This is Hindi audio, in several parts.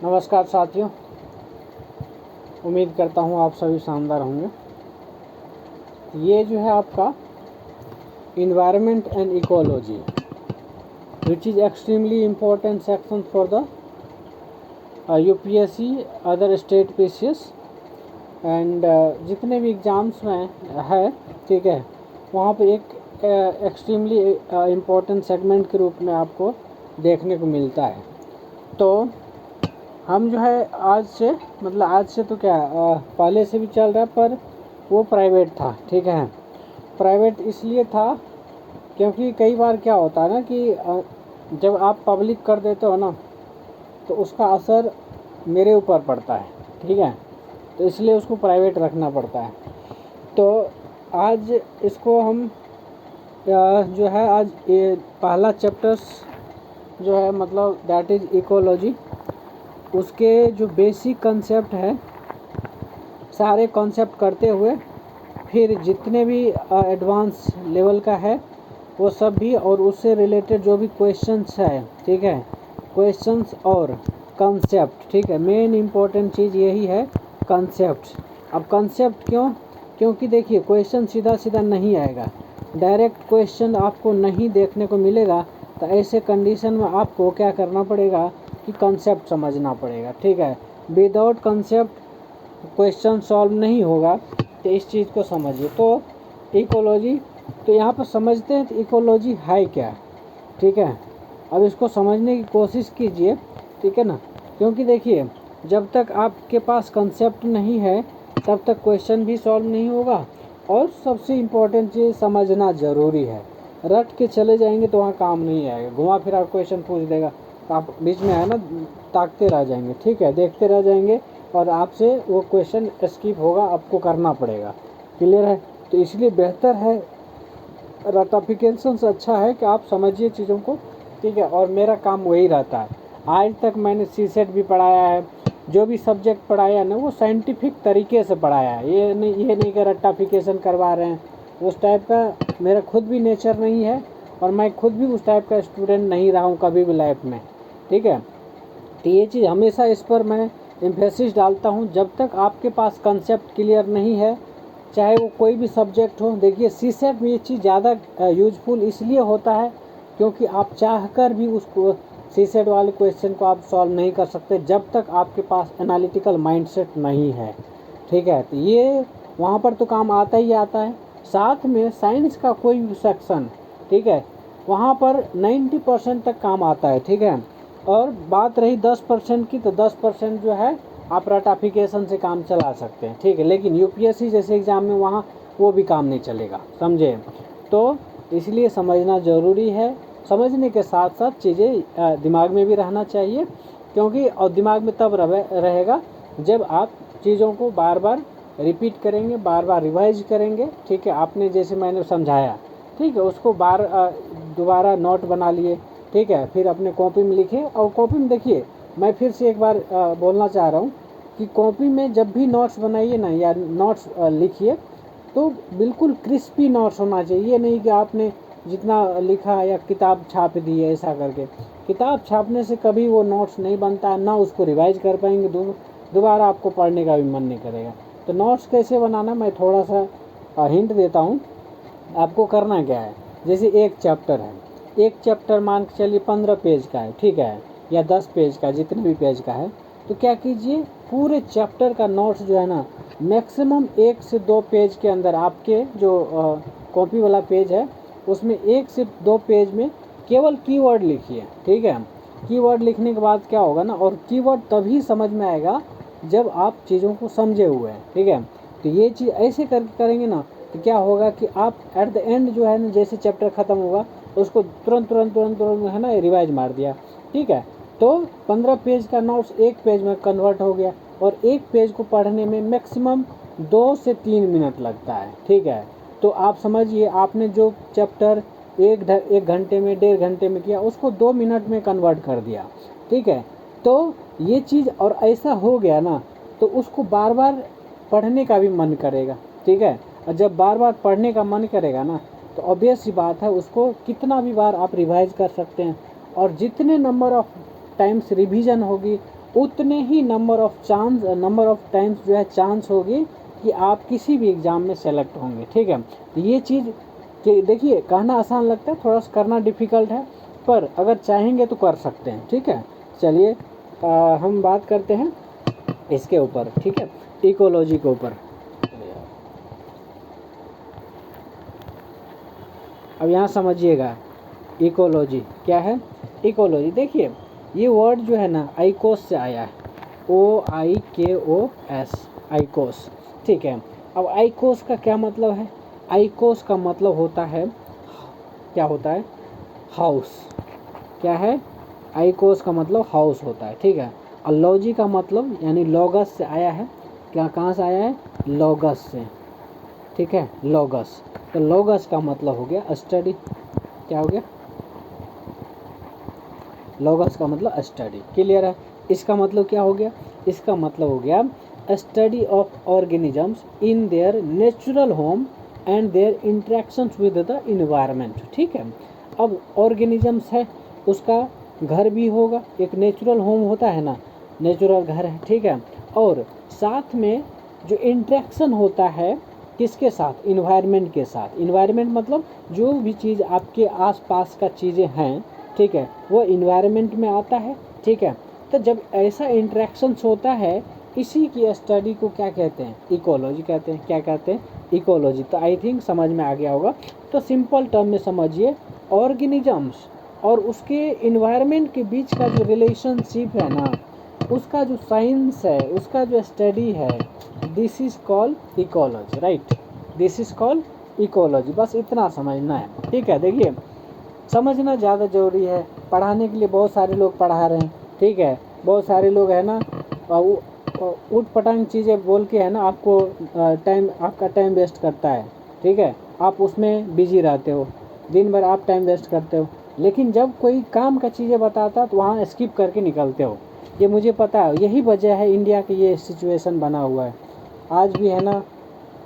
नमस्कार साथियों, उम्मीद करता हूँ आप सभी शानदार होंगे। ये जो है आपका environment and ecology which is extremely important section for the UPSC other state PCS and जितने भी एग्ज़ाम्स में है, ठीक है, वहाँ पे एक एक्सट्रीमली इम्पोर्टेंट सेगमेंट के रूप में आपको देखने को मिलता है। तो हम जो है आज से तो क्या पहले से भी चल रहा है, पर वो प्राइवेट था, ठीक है। प्राइवेट इसलिए था क्योंकि कई बार क्या होता है ना कि जब आप पब्लिक कर देते हो ना, तो उसका असर मेरे ऊपर पड़ता है, ठीक है। तो इसलिए उसको प्राइवेट रखना पड़ता है। तो आज इसको हम जो है आज ये पहला चैप्टर्स जो है मतलब दैट इज़ इकोलॉजी, उसके जो बेसिक कंसेप्ट है सारे कॉन्सेप्ट करते हुए फिर जितने भी एडवांस लेवल का है वो सब भी, और उससे रिलेटेड जो भी क्वेश्चंस है, ठीक है, क्वेश्चंस और कंसेप्ट, ठीक है। मेन इम्पोर्टेंट चीज़ यही है, कंसेप्ट। अब कंसेप्ट क्योंकि देखिए क्वेश्चन सीधा सीधा नहीं आएगा, डायरेक्ट क्वेश्चन आपको नहीं देखने को मिलेगा। तो ऐसे कंडीशन में आपको क्या करना पड़ेगा कि कंसेप्ट समझना पड़ेगा, ठीक है। विदाउट कंसेप्ट क्वेश्चन सॉल्व नहीं होगा, तो इस चीज़ को समझिए। तो इकोलॉजी, तो यहाँ पर समझते हैं तो इकोलॉजी है क्या, ठीक है। अब इसको समझने की कोशिश कीजिए, ठीक है ना, क्योंकि देखिए जब तक आपके पास कंसेप्ट नहीं है तब तक क्वेश्चन भी सॉल्व नहीं होगा, और सबसे इम्पोर्टेंट चीज़ समझना ज़रूरी है। रट के चले जाएंगे तो वहाँ काम नहीं आएगा, घुमा फिरा क्वेश्चन पूछ देगा तो आप बीच में है ना ताकते रह जाएंगे, ठीक है, देखते रह जाएंगे और आपसे वो क्वेश्चन स्किप होगा, आपको करना पड़ेगा। क्लियर है? तो इसलिए बेहतर है, रटाफिकेशन से अच्छा है कि आप समझिए चीज़ों को, ठीक है। और मेरा काम वही रहता है। आज तक मैंने सीसेट भी पढ़ाया है, जो भी सब्जेक्ट पढ़ाया ना वो साइंटिफिक तरीके से पढ़ाया है। ये नहीं कि रट्टाफिकेशन करवा रहे हैं, उस टाइप का मेरा खुद भी नेचर नहीं है, और मैं खुद भी उस टाइप का स्टूडेंट नहीं रहा हूँ कभी भी लाइफ में, ठीक है। तो ये चीज़ हमेशा इस पर मैं एम्फेसिस डालता हूँ, जब तक आपके पास कंसेप्ट क्लियर नहीं है, चाहे वो कोई भी सब्जेक्ट हो। देखिए सीसेट में ये चीज़ ज़्यादा यूजफुल इसलिए होता है क्योंकि आप चाहकर भी उसको सीसेट वाले क्वेश्चन को आप सॉल्व नहीं कर सकते जब तक आपके पास एनालिटिकल माइंडसेट नहीं है, ठीक है। तो ये वहाँ पर तो काम आता ही आता है। साथ में साइंस का कोई भी सेक्शन, ठीक है, वहाँ पर 90% तक काम आता है, ठीक है। और बात रही 10% की, तो 10% जो है आप रटाफिकेशन से काम चला सकते हैं, ठीक है। लेकिन यूपीएससी जैसे एग्ज़ाम में वहाँ वो भी काम नहीं चलेगा, समझे। तो इसलिए समझना ज़रूरी है। समझने के साथ साथ चीज़ें दिमाग में भी रहना चाहिए, क्योंकि और दिमाग में तब रहेगा जब आप चीज़ों को बार बार रिपीट करेंगे, बार बार रिवाइज करेंगे, ठीक है। आपने जैसे मैंने समझाया, ठीक है, उसको दोबारा नोट बना लिए, ठीक है, फिर अपने कॉपी में लिखे। और कॉपी में देखिए, मैं फिर से एक बार बोलना चाह रहा हूँ कि कॉपी में जब भी नोट्स बनाइए ना या नोट्स लिखिए तो बिल्कुल क्रिस्पी नोट्स होना चाहिए। ये नहीं कि आपने जितना लिखा या किताब छाप दी है, ऐसा करके किताब छापने से कभी वो नोट्स नहीं बनता है, ना उसको रिवाइज कर पाएंगे, दोबारा आपको पढ़ने का भी मन नहीं करेगा। तो नोट्स कैसे बनाना मैं थोड़ा सा हिंट देता हूँ। आपको करना क्या है, जैसे एक चैप्टर है, एक चैप्टर मान के चलिए 15 पेज का है, ठीक है, या 10 पेज का, जितने भी पेज का है, तो क्या कीजिए पूरे चैप्टर का नोट्स जो है ना मैक्सिमम 1 से 2 पेज के अंदर, आपके जो कॉपी वाला पेज है उसमें 1 से 2 पेज में केवल कीवर्ड लिखिए, ठीक है। कीवर्ड लिखने के बाद क्या होगा ना, और कीवर्ड तभी समझ में आएगा जब आप चीज़ों को समझे हुए हैं, ठीक है। तो ये चीज़ ऐसे करके करेंगे ना, तो क्या होगा कि आप एट द एंड जो है ना, जैसे चैप्टर ख़त्म होगा उसको तुरंत है ना रिवाइज मार दिया, ठीक है। तो 15 पेज का नोट्स एक पेज में कन्वर्ट हो गया, और एक पेज को पढ़ने में मैक्सिमम 2 से 3 मिनट लगता है, ठीक है। तो आप समझिए आपने जो चैप्टर एक घंटे में, 1.5 घंटे में किया, उसको 2 मिनट में कन्वर्ट कर दिया, ठीक है। तो ये चीज़ और ऐसा हो गया ना, तो उसको बार बार पढ़ने का भी मन करेगा, ठीक है। और जब बार बार पढ़ने का मन करेगा ना, तो ऑब्वियस सी बात है उसको कितना भी बार आप रिवाइज कर सकते हैं, और जितने नंबर ऑफ टाइम्स रिवीजन होगी उतने ही नंबर ऑफ टाइम्स जो है चांस होगी कि आप किसी भी एग्ज़ाम में सेलेक्ट होंगे। ठीक है, तो ये चीज़ कि देखिए कहना आसान लगता है, थोड़ा सा करना डिफ़िकल्ट है, पर अगर चाहेंगे तो कर सकते हैं। ठीक है, चलिए हम बात करते हैं इसके ऊपर। ठीक है, इकोलॉजी के ऊपर। अब यहाँ समझिएगा इकोलॉजी क्या है। इकोलॉजी देखिए ये वर्ड जो है ना आइकोस से आया है, OIKOS, आइकोस। ठीक है, अब आइकोस का क्या मतलब है? आइकोस का मतलब होता है, क्या होता है? हाउस। क्या है? आइकोस का मतलब हाउस होता है। ठीक है, और लॉजी का मतलब यानी लॉगस से आया है। क्या, कहाँ से आया है? लॉगस से। ठीक है, लॉगस। तो लॉगस का मतलब हो गया स्टडी। क्या हो गया? लॉगस का मतलब स्टडी। क्लियर है? इसका मतलब क्या हो गया? इसका मतलब हो गया study of organisms in their natural home and their interactions with the environment. ठीक है, अब ऑर्गेनिजम्स है, उसका घर भी होगा, एक नेचुरल होम होता है ना, नेचुरल घर है। ठीक है, और साथ में जो इंटरेक्शन होता है किसके साथ? इन्वायरमेंट के साथ। इन्वायरमेंट मतलब जो भी चीज़ आपके आसपास का चीज़ें हैं, ठीक है, वो इन्वायरमेंट में आता है। ठीक है, तो जब ऐसा इंटरेक्शंस होता है, इसी की स्टडी को क्या कहते हैं? इकोलॉजी कहते हैं। क्या कहते हैं? इकोलॉजी। तो आई थिंक समझ में आ गया होगा। तो सिंपल टर्म में समझिए, ऑर्गेनिजम्स और उसके इन्वायरमेंट के बीच का जो रिलेशनशिप है ना, उसका जो साइंस है, उसका जो स्टडी है, this is called ecology. Right, this is called ecology. बस इतना समझना है। ठीक है, देखिए समझना ज़्यादा ज़रूरी है। पढ़ाने के लिए बहुत सारे लोग पढ़ा रहे हैं। ठीक है, बहुत सारे लोग है ना उठ पटांग चीज़ें बोल के है ना आपको आपका टाइम वेस्ट करता है। ठीक है, आप उसमें बिजी रहते हो, दिन भर आप टाइम वेस्ट करते हो, लेकिन जब कोई काम का चीज़ें बताता तो वहाँ स्किप करके निकलते हो। ये मुझे पता है, यही वजह है इंडिया की ये सिचुएशन बना हुआ है। आज भी है ना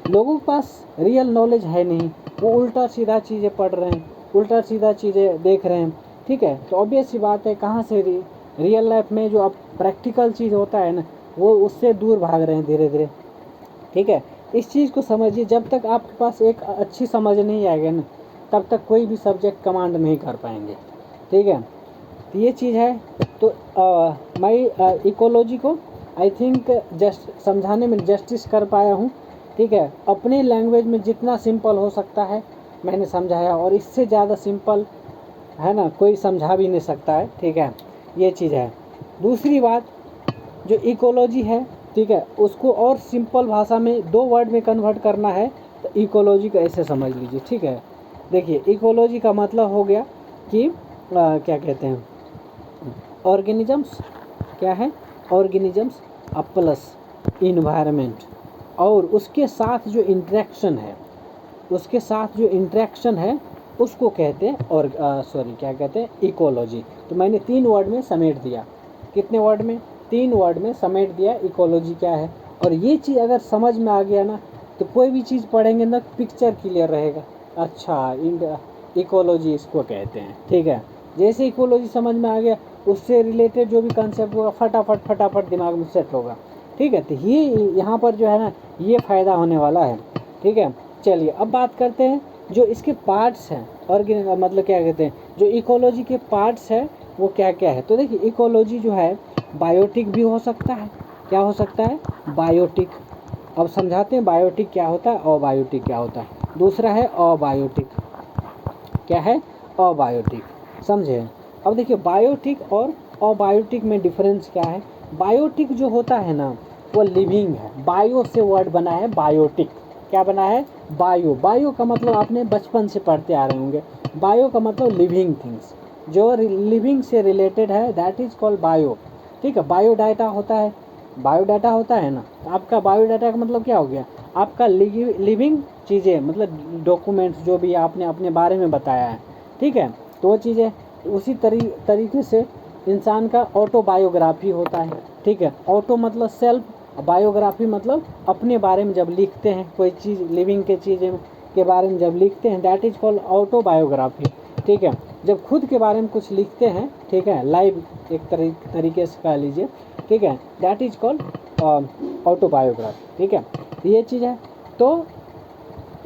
लोगों के पास रियल नॉलेज है नहीं, वो उल्टा सीधा चीज़ें पढ़ रहे हैं, उल्टा सीधा चीज़ें देख रहे हैं। ठीक है, तो ऑब्वियस सी बात है, कहाँ से रियल लाइफ में जो अब प्रैक्टिकल चीज़ होता है ना, वो उससे दूर भाग रहे हैं धीरे धीरे। ठीक है, इस चीज़ को समझिए। जब तक आपके पास एक अच्छी समझ नहीं आएगी ना, तब तक कोई भी सब्जेक्ट कमांड नहीं कर पाएंगे। ठीक है, तो ये चीज़ है। तो मैं इकोलॉजी को आई थिंक जस्ट समझाने में जस्टिस कर पाया हूँ। ठीक है, अपने लैंग्वेज में जितना सिंपल हो सकता है मैंने समझाया, और इससे ज़्यादा सिंपल है ना कोई समझा भी नहीं सकता है। ठीक है, ये चीज़ है। दूसरी बात, जो इकोलॉजी है, ठीक है, उसको और सिंपल भाषा में 2 वर्ड में कन्वर्ट करना है, तो इकोलॉजी को ऐसे समझ लीजिए। ठीक है, देखिए इकोलॉजी का मतलब हो गया कि क्या कहते हैं, ऑर्गेनिजम्स। क्या है? ऑर्गेनिजम्स प्लस इन्वायरमेंट, और उसके साथ जो इंटरेक्शन है, उसके साथ जो इंटरेक्शन है उसको कहते हैं और क्या कहते हैं? इकोलॉजी। तो मैंने 3 वर्ड में समेट दिया। कितने वर्ड में? 3 वर्ड में समेट दिया इकोलॉजी क्या है। और ये चीज़ अगर समझ में आ गया ना, तो कोई भी चीज़ पढ़ेंगे ना पिक्चर क्लियर रहेगा। अच्छा, इकोलॉजी इसको कहते हैं। ठीक है, जैसे इकोलॉजी समझ में आ गया, उससे रिलेटेड जो भी कंसेप्ट होगा फटाफट दिमाग में सेट होगा। ठीक है, तो ये यहाँ पर जो है ना ये फ़ायदा होने वाला है। ठीक है, चलिए अब बात करते हैं जो इसके पार्ट्स हैं, मतलब क्या कहते हैं, जो इकोलॉजी के पार्ट्स हैं वो क्या क्या है। तो देखिए इकोलॉजी जो है बायोटिक भी हो सकता है। क्या हो सकता है? बायोटिक। अब समझाते हैं बायोटिक क्या होता है और बायोटिक क्या होता है। दूसरा है अबायोटिक। क्या है? अबायोटिक। समझे? अब देखिए बायोटिक और अबायोटिक में डिफरेंस क्या है। बायोटिक जो होता है ना वो लिविंग है। बायो से वर्ड बना है बायोटिक। क्या बना है? बायो। बायो का मतलब आपने बचपन से पढ़ते आ रहे होंगे। बायो का मतलब लिविंग थिंग्स, जो लिविंग से रिलेटेड है, दैट इज़ कॉल्ड बायो। ठीक है, बायोडाटा होता है, बायोडाटा होता है ना। आपका बायोडाटा का मतलब क्या हो गया? आपका लिविंग चीज़ें, मतलब डॉक्यूमेंट्स जो भी आपने अपने बारे में बताया है। ठीक है, तो वो चीज़ें उसी तरीके से इंसान का ऑटोबायोग्राफी होता है। ठीक है, ऑटो मतलब सेल्फ, बायोग्राफी मतलब अपने बारे में जब लिखते हैं, कोई चीज़ लिविंग के चीज़ें के बारे में जब लिखते हैं, दैट इज़ कॉल्ड ऑटोबायोग्राफी। ठीक है, जब खुद के बारे में कुछ लिखते हैं, ठीक है, लाइव एक तरीके से कह लीजिए, ठीक है, दैट इज कॉल्ड ऑटोबायोग्राफी, ठीक है, ये चीज़ है। तो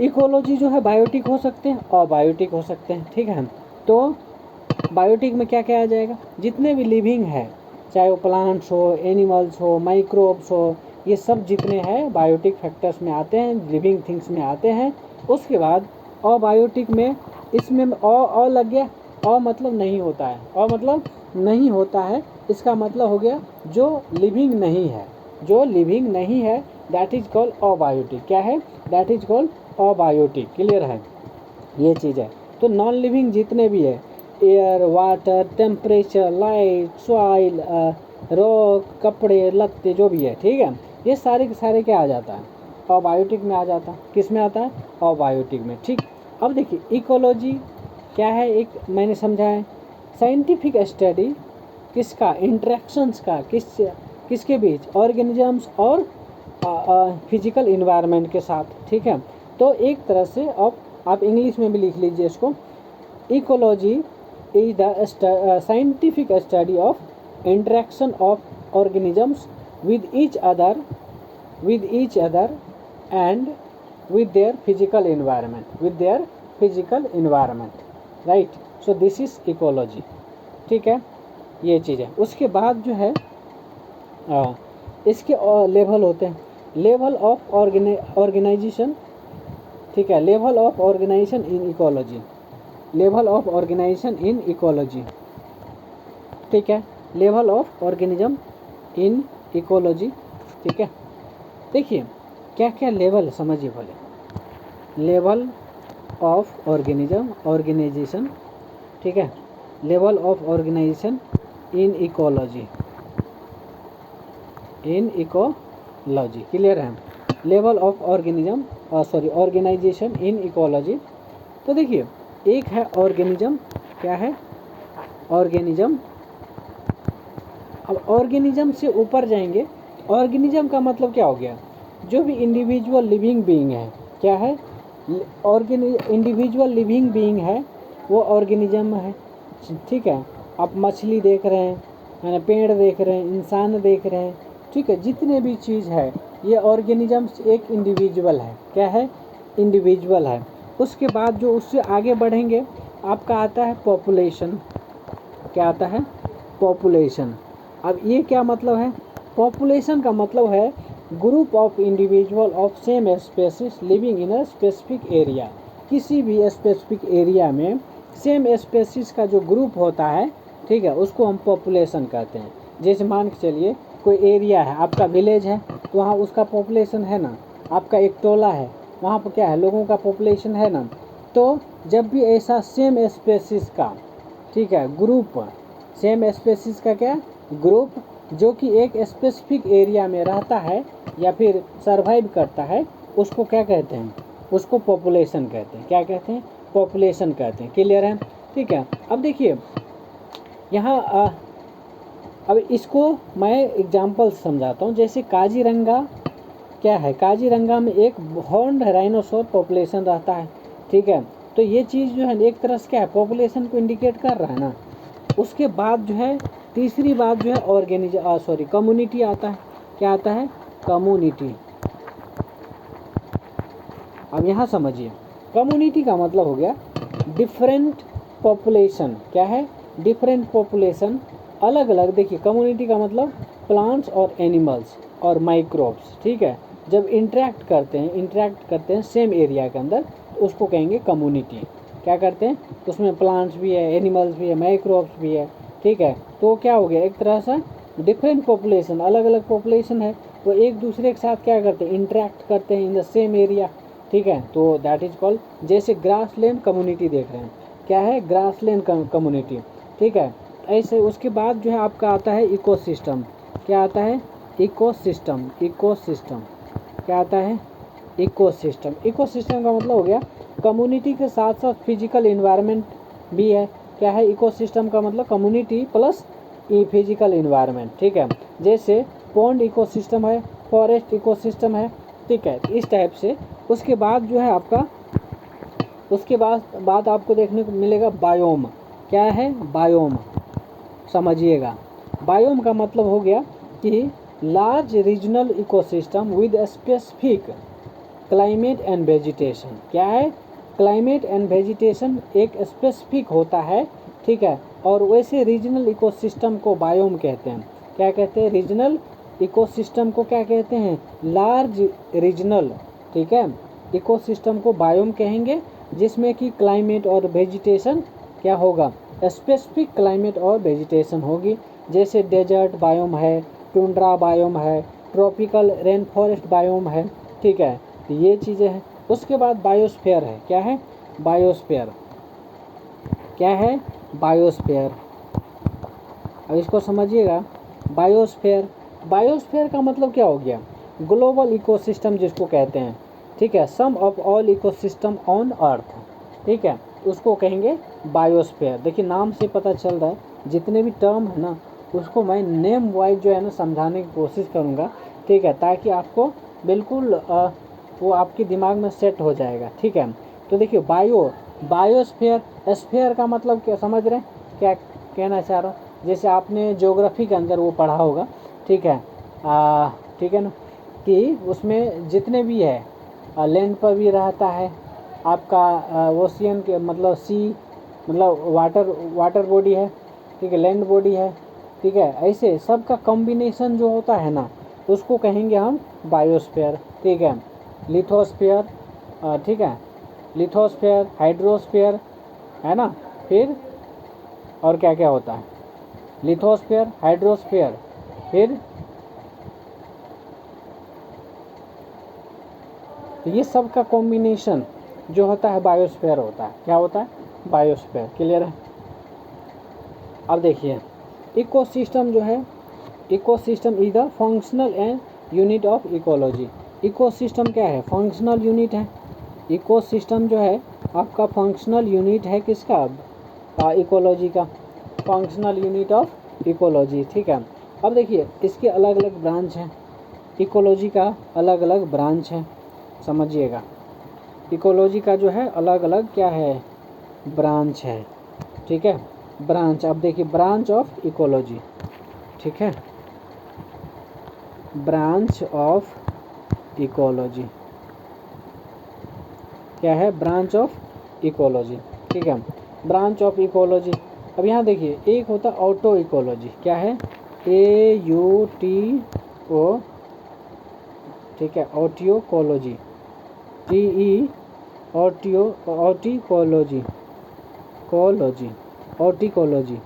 इकोलॉजी जो है बायोटिक हो सकते हैं और बायोटिक हो सकते हैं, ठीक है। तो बायोटिक में क्या क्या आ जाएगा, जितने भी लिविंग है, चाहे वो प्लांट्स हो, एनिमल्स हो, माइक्रोब्स हो, ये सब जितने हैं बायोटिक फैक्टर्स में आते हैं, लिविंग थिंग्स में आते हैं। उसके बाद अबायोटिक में, इसमें अ लग गया, अ मतलब नहीं होता है, अ मतलब नहीं होता है, इसका मतलब हो गया जो लिविंग नहीं है, जो लिविंग नहीं है, दैट इज कॉल्ड अबायोटिक। क्या है, that is called abiotic. Clear है, ये चीज़ है। तो नॉन लिविंग जितने भी है, air, water, temperature, light, soil, rock, कपड़े लत्ते, जो भी है, ठीक है, ये सारे के सारे क्या आ जाता है, अबायोटिक में आ जाता है। किस में आता है, अबायोटिक में, ठीक। अब देखिए इकोलॉजी क्या है, एक मैंने समझा है साइंटिफिक स्टडी किसका, इंटरेक्शंस का, किसके बीच, ऑर्गेनिजम्स और फिजिकल इन्वायरमेंट के साथ, ठीक है। तो एक तरह से अब आप इंग्लिश में भी लिख लीजिए इसको, ecology is the scientific study of interaction of organisms with each other and with their physical environment, right? So this is ecology, ठीक है, ये चीज़ है। उसके बाद जो है इसके लेवल होते हैं, लेवल ऑफ ऑर्गेनाइजेशन, ठीक है, level of organisation in ecology, level of organisation in ecology, ठीक है, level of organism in ecology, ठीक है। देखिए क्या क्या लेवल समझिए बोले, लेवल ऑफ ऑर्गेनाइजेशन, ठीक है, level of organisation in ecology, clear है, level of organisation in ecology. तो देखिए एक है ऑर्गेनिज्म, क्या है, ऑर्गेनिज्म। अब ऑर्गेनिज्म से ऊपर जाएंगे, ऑर्गेनिज्म का मतलब क्या हो गया, जो भी इंडिविजुअल लिविंग बीइंग है, क्या है, इंडिविजुअल लिविंग बीइंग है वो ऑर्गेनिज्म है, ठीक है। आप मछली देख रहे हैं, है ना, पेड़ देख रहे हैं, इंसान देख रहे हैं, ठीक है, जितने भी चीज़ है ये ऑर्गेनिजम्स एक इंडिविजुअल है, क्या है, इंडिविजुअल है। उसके बाद जो उससे आगे बढ़ेंगे आपका आता है पॉपुलेशन, क्या आता है, पॉपुलेशन। अब ये क्या मतलब है, पॉपुलेशन का मतलब है group of individual of same species living in a specific area, किसी भी स्पेसिफिक एरिया में सेम स्पेसीज का जो ग्रुप होता है, ठीक है, उसको हम पॉपुलेशन कहते हैं। जैसे मान के चलिए कोई एरिया है, आपका विलेज है तो वहाँ उसका पॉपुलेशन है ना, आपका एक टोला है वहाँ पर क्या है, लोगों का पॉपुलेशन है ना। तो जब भी ऐसा सेम स्पेसीज का, ठीक है, ग्रुप, सेम स्पेसीज का क्या ग्रुप, जो कि एक स्पेसिफिक एरिया में रहता है या फिर सरवाइव करता है, उसको क्या कहते हैं, उसको पॉपुलेशन कहते हैं। क्या कहते हैं, पॉपुलेशन कहते हैं। क्लियर है, ठीक है। अब देखिए यहाँ अब इसको मैं एग्जांपल समझाता हूँ। जैसे काजीरंगा क्या है, काजीरंगा में एक हॉर्न्ड राइनोसोर पॉपुलेशन रहता है, ठीक है। तो ये चीज़ जो है एक तरह से क्या है, पॉपुलेशन को इंडिकेट कर रहा है ना। उसके बाद जो है तीसरी बात जो है कम्युनिटी आता है। क्या आता है, कम्युनिटी। अब यहाँ समझिए, कम्युनिटी का मतलब हो गया डिफरेंट पॉपुलेशन। क्या है, डिफरेंट पॉपुलेशन, अलग अलग। देखिए कम्युनिटी का मतलब प्लांट्स और एनिमल्स और माइक्रोब्स, ठीक है, जब इंटरेक्ट करते हैं सेम एरिया के अंदर, तो उसको कहेंगे कम्युनिटी। क्या करते हैं, उसमें प्लांट्स भी है, एनिमल्स भी है, माइक्रोब्स भी है, ठीक है। तो क्या हो गया, एक तरह से डिफरेंट पॉपुलेशन, अलग अलग पॉपुलेशन है, वो एक दूसरे के साथ क्या करते हैं, इंटरेक्ट करते हैं इन द सेम एरिया, ठीक है। तो दैट इज कॉल्ड, जैसे ग्रासलैंड कम्युनिटी देख रहे हैं, क्या है, ग्रासलैंड कम्युनिटी, ठीक है। ऐसे उसके बाद जो है आपका आता है इकोसिस्टम। क्या आता है, इकोसिस्टम। क्या आता है, इकोसिस्टम। इकोसिस्टम का मतलब हो गया कम्युनिटी के साथ साथ फिजिकल इन्वायरमेंट भी है। क्या है, इकोसिस्टम का मतलब कम्युनिटी प्लस फिजिकल इन्वायरमेंट, ठीक है। जैसे पॉन्ड इकोसिस्टम है, फॉरेस्ट इकोसिस्टम है, ठीक है, इस टाइप से। उसके बाद जो है आपका, उसके बाद आपको देखने को मिलेगा बायोम। क्या है? बायोम। समझिएगा, बायोम का मतलब हो गया कि large regional ecosystem with specific climate and vegetation. क्या है? क्लाइमेट एंड वेजिटेशन एक स्पेसिफिक होता है, ठीक है, और वैसे रीजनल इकोसिस्टम को बायोम कहते हैं। क्या कहते हैं? रीजनल इकोसिस्टम को क्या कहते हैं? लार्ज रीजनल, ठीक है, इकोसिस्टम को बायोम कहेंगे, जिसमें कि क्लाइमेट और वेजिटेशन क्या होगा? स्पेसिफिक क्लाइमेट और वेजिटेशन होगी। जैसे डेजर्ट बायोम है, टुंड्रा बायोम है, ट्रॉपिकल रेन फॉरेस्ट बायोम है, ठीक है, तो ये चीज़ें हैं। उसके बाद बायोस्फीयर है। क्या है? बायोस्फीयर। क्या है? बायोस्फीयर। अब इसको समझिएगा, बायोस्फीयर। बायोस्फीयर का मतलब क्या हो गया? ग्लोबल इकोसिस्टम जिसको कहते हैं, ठीक है, sum of all ecosystem on earth, ठीक है, उसको कहेंगे बायोस्फीयर। देखिए नाम से पता चल रहा है, जितने भी टर्म है ना उसको मैं नेम वाइज जो है ना समझाने की कोशिश करूँगा, ठीक है, ताकि आपको बिल्कुल वो आपके दिमाग में सेट हो जाएगा, ठीक है। तो देखिए बायोस्फीयर, स्फीयर का मतलब क्या समझ रहे हैं, क्या कहना चाह रहा हूँ? जैसे आपने ज्योग्राफी के अंदर वो पढ़ा होगा, ठीक है, ठीक है ना, कि उसमें जितने भी है लैंड पर भी रहता है आपका, ओशियन के मतलब सी मतलब वाटर बॉडी है, ठीक है, लैंड बॉडी है, ठीक है, ऐसे सब का कॉम्बिनेशन जो होता है ना उसको कहेंगे हम बायोस्फीयर, ठीक है। लिथोस्फीयर, ठीक है, लिथोस्फीयर, हाइड्रोस्फीयर, है ना, फिर और क्या क्या होता है? लिथोस्फीयर, हाइड्रोस्फीयर, फिर तो ये सब का कॉम्बिनेशन जो होता है बायोस्फीयर होता है। क्या होता है? बायोस्फीयर। क्लियर है? अब देखिए इकोसिस्टम जो है, ecosystem is the functional and unit of ecology. Ecosystem क्या है? फंक्शनल यूनिट है। इकोसिस्टम जो है आपका फंक्शनल यूनिट है किसका? इकोलॉजी का, फंक्शनल यूनिट ऑफ इकोलॉजी, ठीक है। अब देखिए इसके अलग अलग ब्रांच हैं, इकोलॉजी का अलग अलग ब्रांच है, समझिएगा। इकोलॉजी का जो है अलग अलग क्या है? ब्रांच है, ठीक है, ब्रांच। अब देखिए ब्रांच ऑफ इकोलॉजी, ठीक है, ब्रांच ऑफ इकोलॉजी क्या है? ब्रांच ऑफ इकोलॉजी, ठीक है, ब्रांच ऑफ इकोलॉजी। अब यहाँ देखिए एक होता ऑटो इकोलॉजी। क्या है? AUTO, ठीक है, ऑटियोकोलॉजी, ऑटिकोलॉजी, ऑटिकोलॉजी,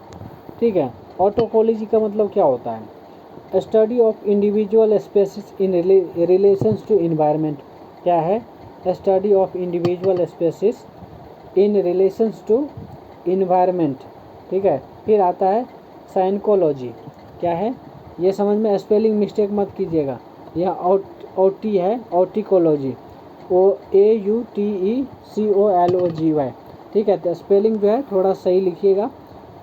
ठीक है। ऑटोकोलॉजी का मतलब क्या होता है? Study of individual species in relations to environment. क्या है? Study of individual species in relations to environment, ठीक है। फिर आता है साइकोलॉजी। क्या है? ये समझ में, स्पेलिंग मिस्टेक मत कीजिएगा, यह OT है, ऑटिकोलॉजी, AUTECOLOGY, ठीक है। तो स्पेलिंग जो है थोड़ा सही लिखिएगा,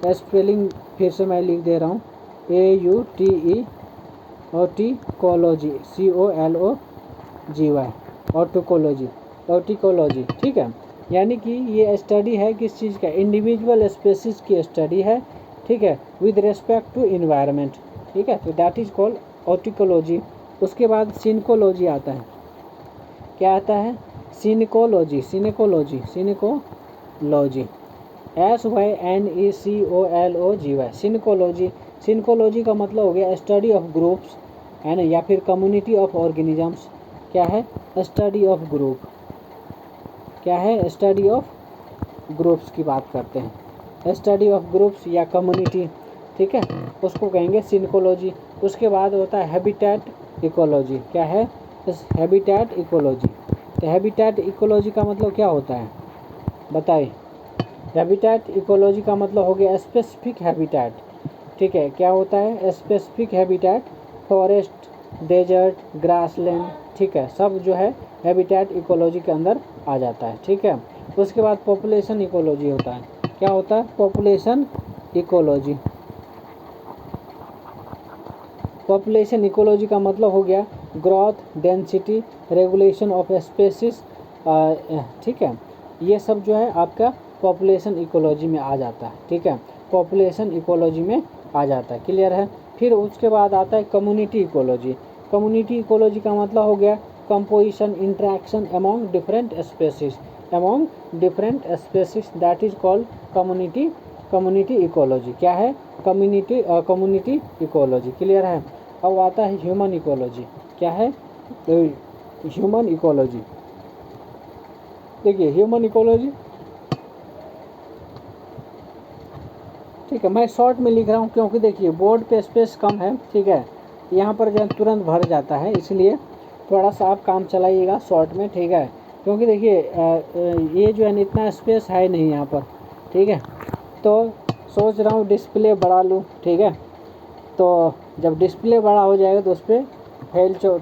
स्पेलिंग फिर से मैं लिख दे रहा हूँ, AUTE ऑटिकोलॉजी, COLOGY, ऑटिकोलॉजी, ऑटिकोलॉजी, ठीक है। यानी कि ये स्टडी है किस चीज़ का? इंडिविजुअल स्पेसीज की स्टडी है, ठीक है, विद रेस्पेक्ट टू इन्वायरमेंट, ठीक है, तो दैट इज़ कॉल्ड ऑटिकोलॉजी। उसके बाद सिनकोलॉजी आता है। क्या आता है? सिनकोलॉजी, सिनकोलॉजी, सिनकोलॉजी, SYNECOLOGY, सिनकोलॉजी। सिनकोलॉजी का मतलब हो गया स्टडी ऑफ ग्रुप्स, है ना, या फिर कम्युनिटी ऑफ ऑर्गेनिजम्स। क्या है? Study of group. क्या है? स्टडी ऑफ ग्रुप्स की बात करते हैं, स्टडी ऑफ ग्रुप्स या कम्युनिटी, ठीक है, उसको कहेंगे सिनकोलॉजी। उसके बाद होता है हैबिटेट इकोलॉजी। क्या है? Habitat ecology. तो हैबिटेट इकोलॉजी का मतलब क्या होता है बताइए? हैबिटेट इकोलॉजी का मतलब हो गया स्पेसिफिक हैबिटेट, ठीक है। क्या होता है? Specific habitat, forest, desert, grassland, ठीक है, सब जो है हैबिटेट इकोलॉजी के अंदर आ जाता है, ठीक है। उसके बाद पॉपुलेशन इकोलॉजी होता है। क्या होता है? Population ecology. पॉपुलेशन इकोलॉजी का मतलब हो गया growth, density, regulation of species, ठीक है, ये सब जो है आपका पॉपुलेशन इकोलॉजी में आ जाता है, ठीक है, पॉपुलेशन इकोलॉजी में आ जाता है, क्लियर है। फिर उसके बाद आता है कम्युनिटी इकोलॉजी। कम्युनिटी इकोलॉजी का मतलब हो गया composition interaction among different species, among different species, that is called community ecology. क्या है? कम्युनिटी इकोलॉजी, क्लियर है। अब आता है ह्यूमन इकोलॉजी। क्या है? Human ecology. देखिए ह्यूमन इकोलॉजी, ठीक है, मैं शॉर्ट में लिख रहा हूँ क्योंकि देखिए बोर्ड पे स्पेस कम है, ठीक है, यहाँ पर जो तुरंत भर जाता है, इसलिए थोड़ा सा आप काम चलाइएगा शॉर्ट में, ठीक है, क्योंकि देखिए ये जो है इतना स्पेस है नहीं यहाँ पर, ठीक है, तो सोच रहा हूँ डिस्प्ले बढ़ा लूँ, ठीक है, तो जब डिस्प्ले बड़ा हो जाएगा तो उस पर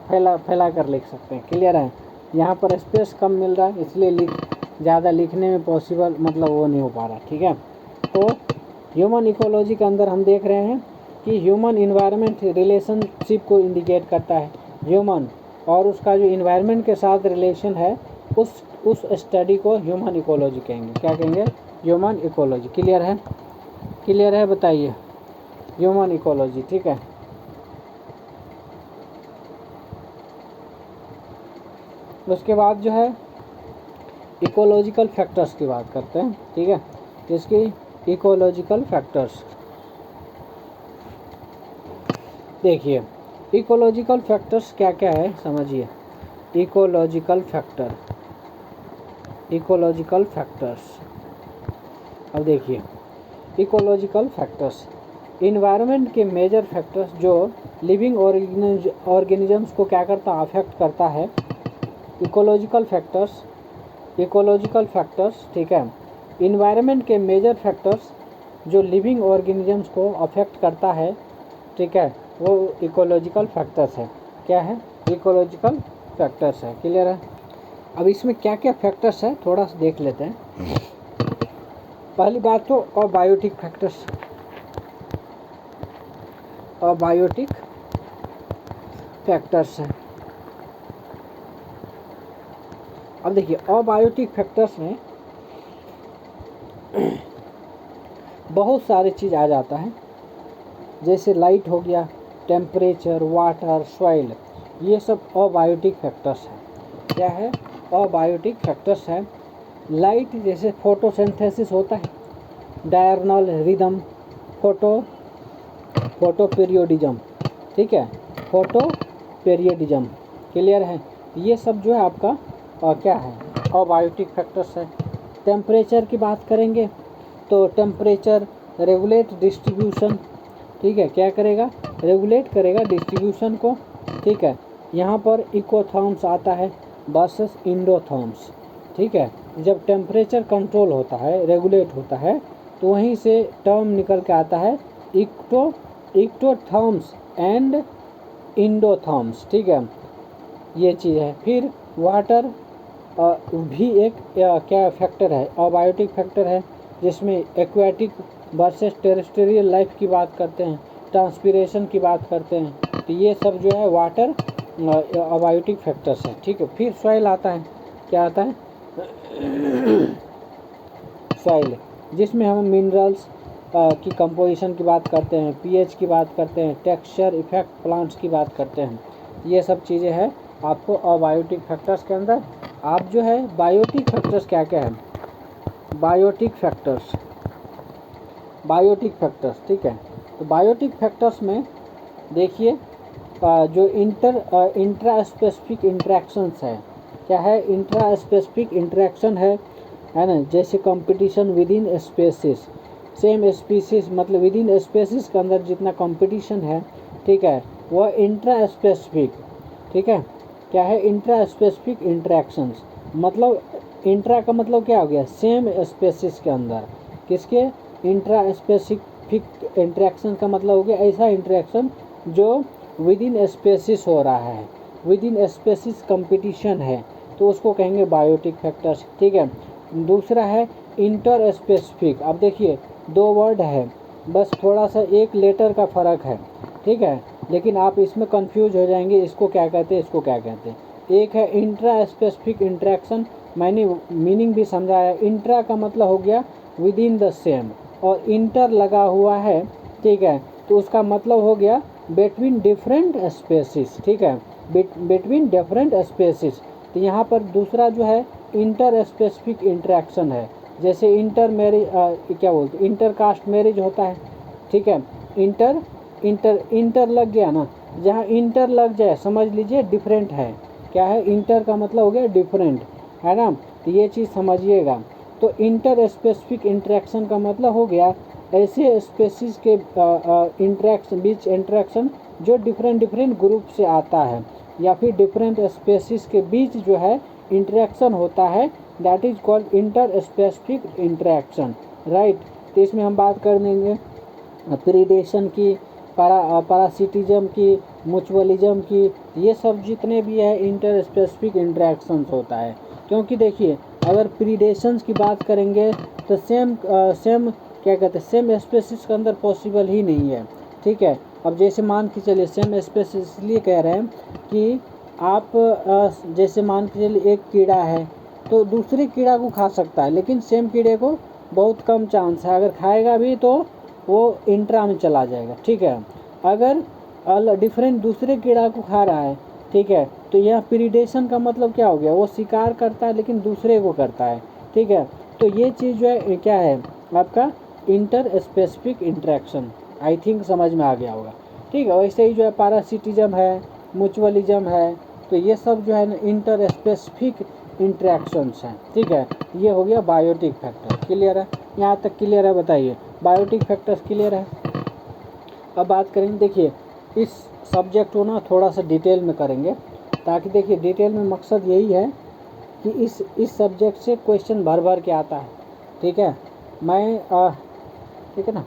फैला कर लिख सकते हैं, क्लियर है। यहाँ पर स्पेस कम मिल रहा है इसलिए ज़्यादा लिखने में पॉसिबल मतलब वो नहीं हो पा रहा, ठीक है। तो ह्यूमन इकोलॉजी के अंदर हम देख रहे हैं कि ह्यूमन इन्वायरमेंट रिलेशनशिप को इंडिकेट करता है। ह्यूमन और उसका जो इन्वायरमेंट के साथ रिलेशन है उस स्टडी को ह्यूमन इकोलॉजी कहेंगे। क्या कहेंगे? Human ecology. क्लियर है? क्लियर है? बताइए। ह्यूमन इकोलॉजी, ठीक है। उसके बाद जो है इकोलॉजिकल फैक्टर्स की बात करते हैं, ठीक है। इसकी इकोलॉजिकल फैक्टर्स देखिए, इकोलॉजिकल फैक्टर्स क्या क्या है समझिए। इकोलॉजिकल फैक्टर्स अब देखिए, इकोलॉजिकल फैक्टर्स इन्वायरमेंट के मेजर फैक्टर्स जो लिविंग ऑर्गेनिजम्स को क्या करता है? अफेक्ट करता है। इकोलॉजिकल फैक्टर्स, ठीक है, इन्वायरमेंट के मेजर फैक्टर्स जो लिविंग ऑर्गेनिजम्स को अफेक्ट करता है, ठीक है, वो इकोलॉजिकल फैक्टर्स है। क्या है? इकोलॉजिकल फैक्टर्स है, क्लियर है। अब इसमें क्या क्या फैक्टर्स है थोड़ा सा देख लेते हैं। पहली बात तो अबायोटिक फैक्टर्स, अबायोटिक फैक्टर्स है। अब देखिए अबायोटिक फैक्टर्स में बहुत सारी चीज़ आ जाता है, जैसे लाइट हो गया, टेम्परेचर, वाटर, सॉइल, ये सब अबायोटिक फैक्टर्स है। क्या है? अबायोटिक फैक्टर्स है। लाइट जैसे फोटोसिंथेसिस होता है, डायर्नल रिदम, फोटो पीरियोडिज्म, ठीक है, फोटो पीरियोडिज्म, क्लियर है। ये सब जो है आपका क्या है? अबायोटिक फैक्टर्स है। टेम्परेचर की बात करेंगे तो टेम्परेचर रेगुलेट डिस्ट्रीब्यूशन, ठीक है, क्या करेगा? रेगुलेट करेगा डिस्ट्रीब्यूशन को, ठीक है। यहाँ पर इकोथर्म्स आता है वर्सेस इंडोथर्म्स, ठीक है। जब टेम्परेचर कंट्रोल होता है, रेगुलेट होता है, तो वहीं से टर्म निकल के आता है इक्टोथर्म्स एंड इंडोथर्म्स, ठीक है, ये चीज़ है। फिर वाटर भी एक क्या फैक्टर है? अबायोटिक फैक्टर है, जिसमें एक्वाटिक वर्सेस टेरेस्ट्रियल लाइफ की बात करते हैं, ट्रांसपीरेशन की बात करते हैं, तो ये सब जो है वाटर अबायोटिक फैक्टर्स है, ठीक है। फिर सॉइल आता है। क्या आता है? सॉइल, जिसमें हम मिनरल्स की कंपोजिशन की बात करते हैं, पीएच की बात करते हैं, टेक्सचर इफेक्ट प्लांट्स की बात करते हैं, ये सब चीज़ें हैं आपको अबायोटिक फैक्टर्स के अंदर। आप जो है बायोटिक फैक्टर्स क्या क्या है? बायोटिक फैक्टर्स, ठीक है। तो बायोटिक फैक्टर्स में देखिए जो इंट्रा स्पेसिफिक इंट्रैक्शंस है। क्या है? इंट्रा स्पेसिफिक इंट्रैक्शन है ना, जैसे competition within species, same species, मतलब विद इन स्पेसिस के अंदर जितना कंपटीशन है, ठीक है, वह इंट्रा स्पेसिफिक, ठीक है। क्या है? इंट्रा स्पेसिफिक इंट्रैक्शंस, मतलब इंट्रा का मतलब क्या हो गया? सेम स्पेसिस के अंदर। किसके? इंट्रा स्पेसिफिक इंट्रैक्शन का मतलब हो गया ऐसा इंट्रैक्शन जो विद इन स्पेसिस हो रहा है, विद इन स्पेसिस कंपटीशन है, तो उसको कहेंगे बायोटिक फैक्टर्स, ठीक है। दूसरा है इंटर स्पेसिफिक। अब देखिए दो वर्ड है, बस थोड़ा सा एक लेटर का फ़र्क है, ठीक है, लेकिन आप इसमें कंफ्यूज हो जाएंगे, इसको क्या कहते हैं, इसको क्या कहते हैं। एक है इंट्रा स्पेसिफिक इंट्रैक्शन, मैंने मीनिंग भी समझाया। इंट्रा का मतलब हो गया विद इन द सेम, और इंटर लगा हुआ है, ठीक है, तो उसका मतलब हो गया बिटवीन डिफरेंट स्पेसिस, ठीक है, बिटवीन डिफरेंट स्पेसिस। तो यहाँ पर दूसरा जो है इंटर स्पेसिफिक इंटरेक्शन है, जैसे इंटर मैरिज, क्या बोलते, इंटर कास्ट मैरिज होता है, ठीक है, इंटर इंटर इंटर लग गया ना, जहाँ इंटर लग जाए समझ लीजिए डिफरेंट है। क्या है, इंटर का मतलब हो गया डिफरेंट, है ना, तो ये चीज़ समझिएगा। तो इंटर स्पेसिफिक इंटरेक्शन का मतलब हो गया ऐसे स्पेसिस के इंटरेक्शन, बीच इंटरेक्शन जो डिफरेंट डिफरेंट ग्रुप से आता है, या फिर डिफरेंट स्पेसिस के बीच जो है इंटरेक्शन होता है, that is called inter specific interaction, right. तो इसमें हम बात कर देंगे प्रीडेशन की, पैरासिटिज्म की, म्यूचुअलिज्म की, ये सब जितने भी है इंटर स्पेसिफिक इंटरेक्शंस होता है। क्योंकि देखिए अगर प्रीडेशंस की बात करेंगे तो सेम क्या कहते हैं, सेम स्पेसिस के अंदर पॉसिबल ही नहीं है, ठीक है। अब जैसे मान के चलिए सेम स्पेसिस इसलिए कह रहे हैं कि आप जैसे मान के चलिए एक कीड़ा है तो दूसरे कीड़ा को खा सकता है, लेकिन सेम कीड़े को बहुत कम चांस है, अगर खाएगा भी तो वो इंट्रा में चला जाएगा, ठीक है। अगर डिफरेंट दूसरे कीड़ा को खा रहा है, ठीक है, तो यह प्रीडेशन का मतलब क्या हो गया, वो शिकार करता है लेकिन दूसरे को करता है, ठीक है। तो ये चीज़ जो है क्या है आपका inter specific interaction, I think समझ में आ गया होगा, ठीक है। वैसे ही जो है पैरासिटिज्म है, म्यूचुअलिज्म है, तो ये सब जो है ना इंटर स्पेसिफिक इंटरेक्शंस हैं, ठीक है। ये हो गया बायोटिक फैक्टर, क्लियर है, यहाँ तक क्लियर है, बताइए बायोटिक फैक्टर्स क्लियर है। अब बात करेंगे, देखिए इस सब्जेक्ट को ना थोड़ा सा डिटेल में करेंगे, ताकि देखिए डिटेल में मकसद यही है कि इस सब्जेक्ट से क्वेश्चन भर भर के आता है, ठीक है। मैं ठीक है ना,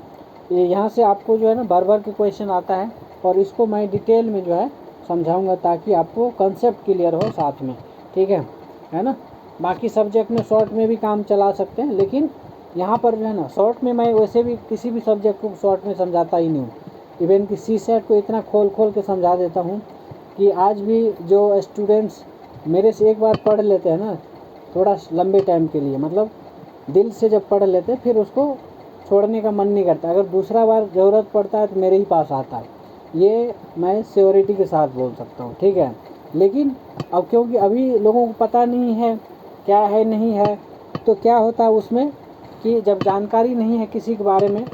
ये यहाँ से आपको जो है ना भर भर के क्वेश्चन आता है, और इसको मैं डिटेल में जो है समझाऊंगा ताकि आपको कंसेप्ट क्लियर हो साथ में, ठीक है ना। बाकी सब्जेक्ट में शॉर्ट में भी काम चला सकते हैं, लेकिन यहाँ पर जो है ना शॉर्ट में मैं वैसे भी किसी भी सब्जेक्ट को शॉर्ट में समझाता ही नहीं हूँ। इवन कि CSET को इतना खोल खोल के समझा देता हूँ कि आज भी जो स्टूडेंट्स मेरे से एक बार पढ़ लेते हैं ना थोड़ा लंबे टाइम के लिए, मतलब दिल से जब पढ़ लेते हैं फिर उसको छोड़ने का मन नहीं करता, अगर दूसरा बार ज़रूरत पड़ता है तो मेरे ही पास आता है, ये मैं श्योरिटी के साथ बोल सकता हूँ, ठीक है। लेकिन अब क्योंकि अभी लोगों को पता नहीं है क्या है नहीं है, तो क्या होता है उसमें कि जब जानकारी नहीं है किसी के बारे में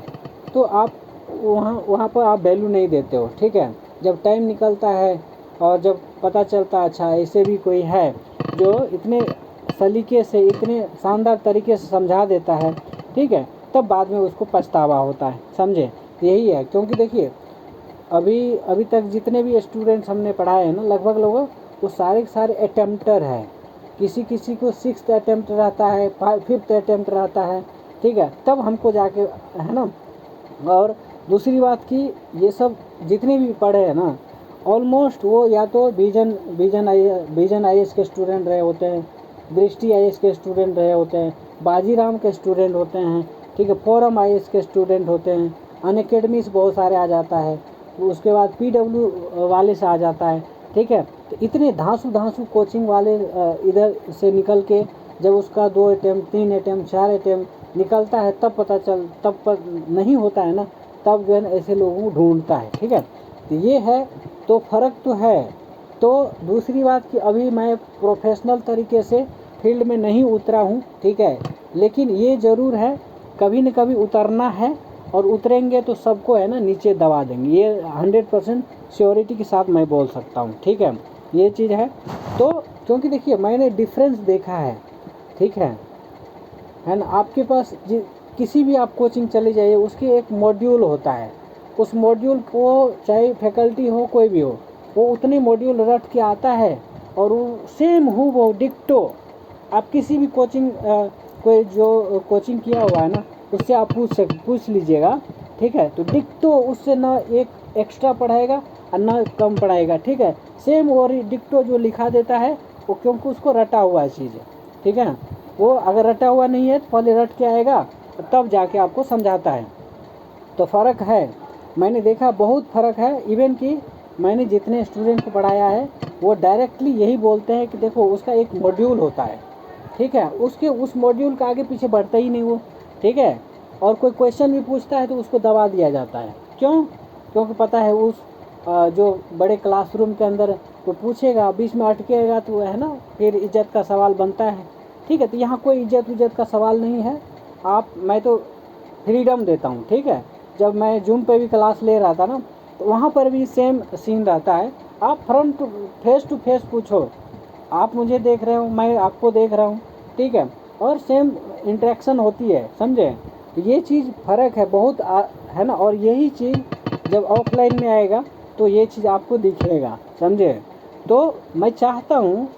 तो आप वहाँ पर आप वैल्यू नहीं देते हो, ठीक है। जब टाइम निकलता है और जब पता चलता है अच्छा ऐसे भी कोई है जो इतने सलीके से इतने शानदार तरीके से समझा देता है, ठीक है, तब बाद में उसको पछतावा होता है, समझे। यही है, क्योंकि देखिए अभी तक जितने भी स्टूडेंट्स हमने पढ़ाए हैं ना लगभग लोग वो सारे के सारे अटेम्प्टर है, किसी को 6th अटेम्प्ट रहता है, 5th अटेम्प्ट रहता है, ठीक है, तब हमको जाके, है ना। और दूसरी बात कि ये सब जितने भी पढ़े हैं ना ऑलमोस्ट वो या तो विजन IAS के स्टूडेंट रहे होते हैं, दृष्टि IAS के स्टूडेंट रहे होते हैं, बाजीराम के स्टूडेंट होते हैं, ठीक है, फोरम IAS के स्टूडेंट होते हैं, अनअकैडमी से बहुत सारे आ जाता है, उसके बाद PW वाले से आ जाता है, ठीक है। तो इतने धांसू कोचिंग वाले इधर से निकल के जब उसका 2 अटेम्प्ट 3 अटेम्प्ट 4 अटेम्प्ट निकलता है तब पर नहीं होता है ना, तब जो है ना ऐसे लोगों को ढूंढता है, ठीक है। तो ये है, तो फ़र्क तो है। तो दूसरी बात कि अभी मैं प्रोफेशनल तरीके से फील्ड में नहीं उतरा हूँ, ठीक है, लेकिन ये ज़रूर है कभी न कभी उतरना है, और उतरेंगे तो सबको है ना नीचे दबा देंगे, ये 100% श्योरिटी के साथ मैं बोल सकता हूँ, ठीक है, ये चीज़ है। तो क्योंकि देखिए मैंने डिफरेंस देखा है, ठीक है ना। आपके पास किसी भी आप कोचिंग चले जाइए उसके एक मॉड्यूल होता है, उस मॉड्यूल को चाहे फैकल्टी हो कोई भी हो वो उतने मॉड्यूल रट के आता है, और वो सेम वो डिक्टो आप किसी भी कोचिंग कोई जो कोचिंग किया हुआ है ना उससे आप पूछ लीजिएगा, ठीक है, तो डिक्टो उससे ना एक एक्स्ट्रा पढ़ाएगा और ना कम पढ़ाएगा, ठीक है, सेम और डिक्टो जो लिखा देता है वो, क्योंकि उसको रटा हुआ है चीज़ें, ठीक है ना। वो अगर रटा हुआ नहीं है तो पहले रट के आएगा तब जाके आपको समझाता है, तो फ़र्क है, मैंने देखा बहुत फ़र्क है। इवन कि मैंने जितने स्टूडेंट को पढ़ाया है वो डायरेक्टली यही बोलते हैं कि देखो उसका एक मॉड्यूल होता है, ठीक है, उसके उस मॉड्यूल का आगे पीछे बढ़ता ही नहीं वो, ठीक है। और कोई क्वेश्चन भी पूछता है तो उसको दबा दिया जाता है, क्यों? क्योंकि पता है उस जो बड़े क्लासरूम के अंदर वो पूछेगा, बीच में अटकेगा तो है ना, फिर इज्जत का सवाल बनता है, ठीक है। तो यहाँ कोई इज्जत का सवाल नहीं है। मैं तो फ्रीडम देता हूँ, ठीक है। जब मैं जूम पे भी क्लास ले रहा था ना, तो वहाँ पर भी सेम सीन रहता है। आप फ्रंट फेस टू फेस पूछो, आप मुझे देख रहे हो, मैं आपको देख रहा हूँ, ठीक है, और सेम इंटरेक्शन होती है, समझे। ये चीज़ फ़र्क है बहुत है ना। और यही चीज़ जब ऑफलाइन में आएगा तो ये चीज़ आपको दिखेगा, समझे। तो मैं चाहता हूँ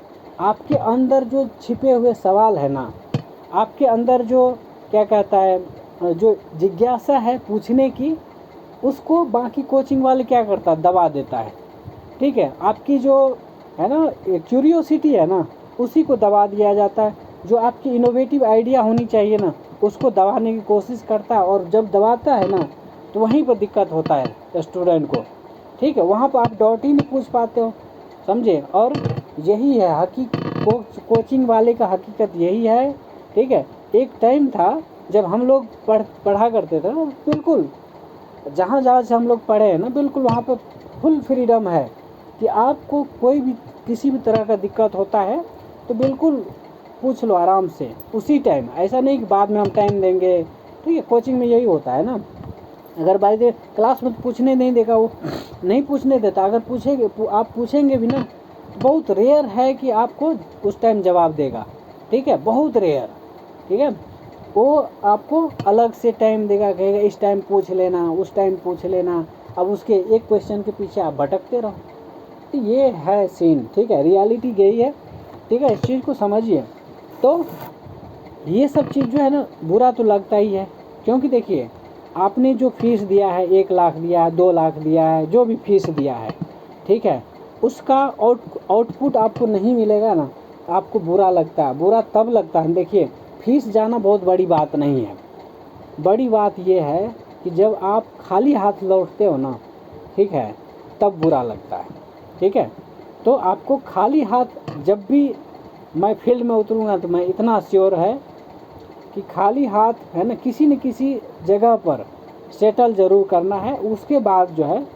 आपके अंदर जो छिपे हुए सवाल है ना, आपके अंदर जो क्या कहता है, जो जिज्ञासा है पूछने की, उसको बाकी कोचिंग वाले क्या करता है, दबा देता है, ठीक है। आपकी जो है ना क्यूरियोसिटी है ना, उसी को दबा दिया जाता है। जो आपकी इनोवेटिव आइडिया होनी चाहिए ना, उसको दबाने की कोशिश करता है, और जब दबाता है ना तो वहीं पर दिक्कत होता है स्टूडेंट को, ठीक है। वहाँ पर आप डॉट ही नहीं पूछ पाते हो, समझे। और यही है कोचिंग वाले का हकीकत यही है, ठीक है। एक टाइम था जब हम लोग पढ़ा करते थे ना, बिल्कुल जहाँ जहाँ से हम लोग पढ़े हैं ना, बिल्कुल वहाँ पर फुल फ्रीडम है कि आपको कोई भी किसी भी तरह का दिक्कत होता है तो बिल्कुल पूछ लो आराम से उसी टाइम। ऐसा नहीं कि बाद में हम टाइम देंगे, ठीक है। कोचिंग में यही होता है ना, अगर बाई द क्लास में पूछने नहीं देगा, वो नहीं पूछने देता, अगर पूछेंगे आप पूछेंगे भी ना, बहुत रेयर है कि आपको उस टाइम जवाब देगा, ठीक है, बहुत रेयर, ठीक है। वो आपको अलग से टाइम देगा, कहेगा इस टाइम पूछ लेना, उस टाइम पूछ लेना। अब उसके एक क्वेश्चन के पीछे आप भटकते रहो, तो ये है सीन, ठीक है। रियलिटी यही है, ठीक है। इस चीज़ को समझिए। तो ये सब चीज़ जो है ना, बुरा तो लगता ही है, क्योंकि देखिए आपने जो फीस दिया है, 1 लाख दिया है, 2 लाख दिया है, जो भी फीस दिया है, ठीक है, उसका आउटपुट आपको नहीं मिलेगा ना, आपको बुरा लगता है। बुरा तब लगता है, देखिए फीस जाना बहुत बड़ी बात नहीं है, बड़ी बात ये है कि जब आप खाली हाथ लौटते हो ना, ठीक है, तब बुरा लगता है, ठीक है। तो आपको खाली हाथ, जब भी मैं फील्ड में उतरूँगा तो मैं इतना श्योर है कि खाली हाथ है ना, किसी न किसी जगह पर सेटल ज़रूर करना है। उसके बाद जो है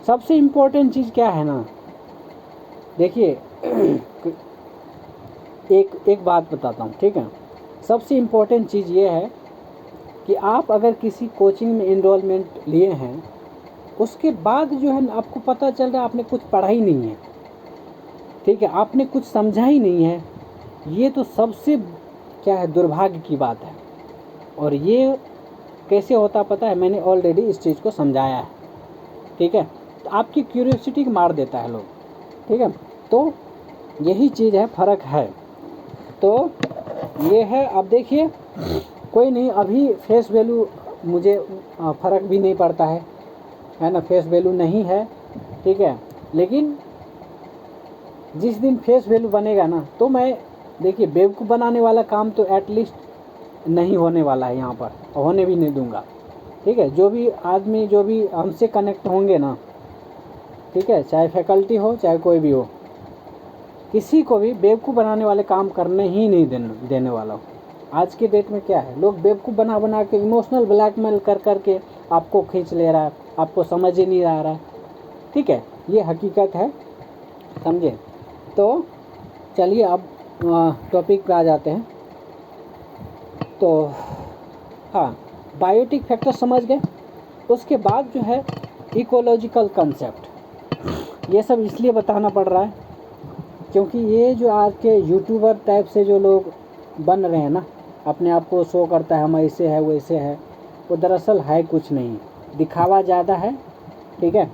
सबसे इम्पोर्टेंट चीज़ क्या है ना, देखिए एक बात बताता हूँ, ठीक है। सबसे इम्पोर्टेंट चीज़ ये है कि आप अगर किसी कोचिंग में इनरोलमेंट लिए हैं, उसके बाद जो है आपको पता चल रहा है आपने कुछ पढ़ा ही नहीं है, ठीक है, आपने कुछ समझा ही नहीं है, ये तो सबसे क्या है, दुर्भाग्य की बात है। और ये कैसे होता पता है, मैंने ऑलरेडी इस चीज़ को समझाया है, ठीक है। तो आपकी क्यूरियोसिटी मार देता है लोग, ठीक है। तो यही चीज़ है, फ़र्क है। तो ये है, अब देखिए कोई नहीं, अभी फेस वैल्यू मुझे फ़र्क भी नहीं पड़ता है ना, फेस वैल्यू नहीं है, ठीक है। लेकिन जिस दिन फेस वैल्यू बनेगा ना, तो मैं देखिए बेवकूफ़ बनाने वाला काम तो एटलीस्ट नहीं होने वाला है यहाँ पर, होने भी नहीं दूंगा, ठीक है। जो भी आदमी जो भी हमसे कनेक्ट होंगे ना, ठीक है, चाहे फैकल्टी हो चाहे कोई भी हो, किसी को भी बेवकूफ़ बनाने वाले काम करने ही नहीं देने वाला हूँ। आज के डेट में क्या है, लोग बेवकूफ़ बना के इमोशनल ब्लैकमेल कर के आपको खींच ले रहा है, आपको समझ ही नहीं आ रहा है, ठीक है। ये हकीकत है, समझे। तो चलिए अब टॉपिक पे आ जाते हैं। तो हाँ, बायोटिक फैक्टर समझ गए। उसके बाद जो है इकोलॉजिकल कंसेप्ट, ये सब इसलिए बताना पड़ रहा है क्योंकि ये जो आज के यूट्यूबर टाइप से जो लोग बन रहे हैं ना, अपने आप को शो करता है हम ऐसे है वैसे है, वो दरअसल है कुछ नहीं, दिखावा ज़्यादा है, ठीक है,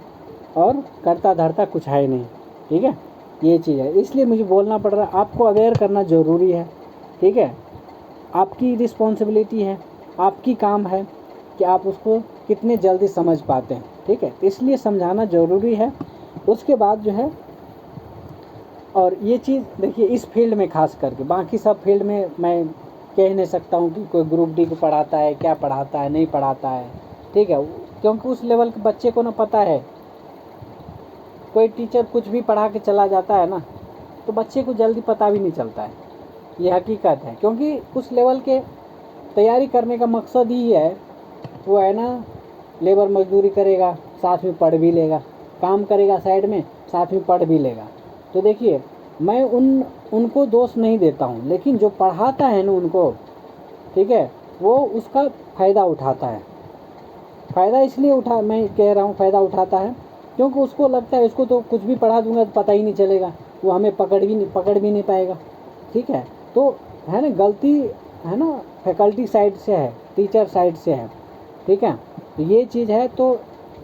और करता धरता कुछ है नहीं, ठीक है। ये चीज़ है, इसलिए मुझे बोलना पड़ रहा है, आपको अवेयर करना ज़रूरी है, ठीक है। आपकी रिस्पॉन्सिबिलिटी है, आपकी काम है कि आप उसको कितने जल्दी समझ पाते हैं, ठीक है, इसलिए समझाना ज़रूरी है। उसके बाद जो है, और ये चीज़ देखिए इस फील्ड में खास करके, बाकी सब फील्ड में मैं कह ही नहीं सकता हूँ कि कोई ग्रुप डी को पढ़ाता है, क्या पढ़ाता है, नहीं पढ़ाता है, ठीक है, क्योंकि उस लेवल के बच्चे को ना पता है। कोई टीचर कुछ भी पढ़ा के चला जाता है ना, तो बच्चे को जल्दी पता भी नहीं चलता है, ये हकीकत है, क्योंकि उस लेवल के तैयारी करने का मकसद ही है वो है ना, लेबर मजदूरी करेगा साथ में पढ़ भी लेगा, काम करेगा साइड में साथ में पढ़ भी लेगा। तो देखिए मैं उनको दोष नहीं देता हूँ, लेकिन जो पढ़ाता है ना उनको, ठीक है, वो उसका फ़ायदा उठाता है। फ़ायदा इसलिए मैं कह रहा हूँ फ़ायदा उठाता है क्योंकि उसको लगता है इसको तो कुछ भी पढ़ा दूंगा तो पता ही नहीं चलेगा, वो हमें पकड़ भी नहीं पाएगा। ठीक है, तो है ना, गलती है ना फैकल्टी साइड से है, टीचर साइड से है। ठीक है, तो ये चीज़ है। तो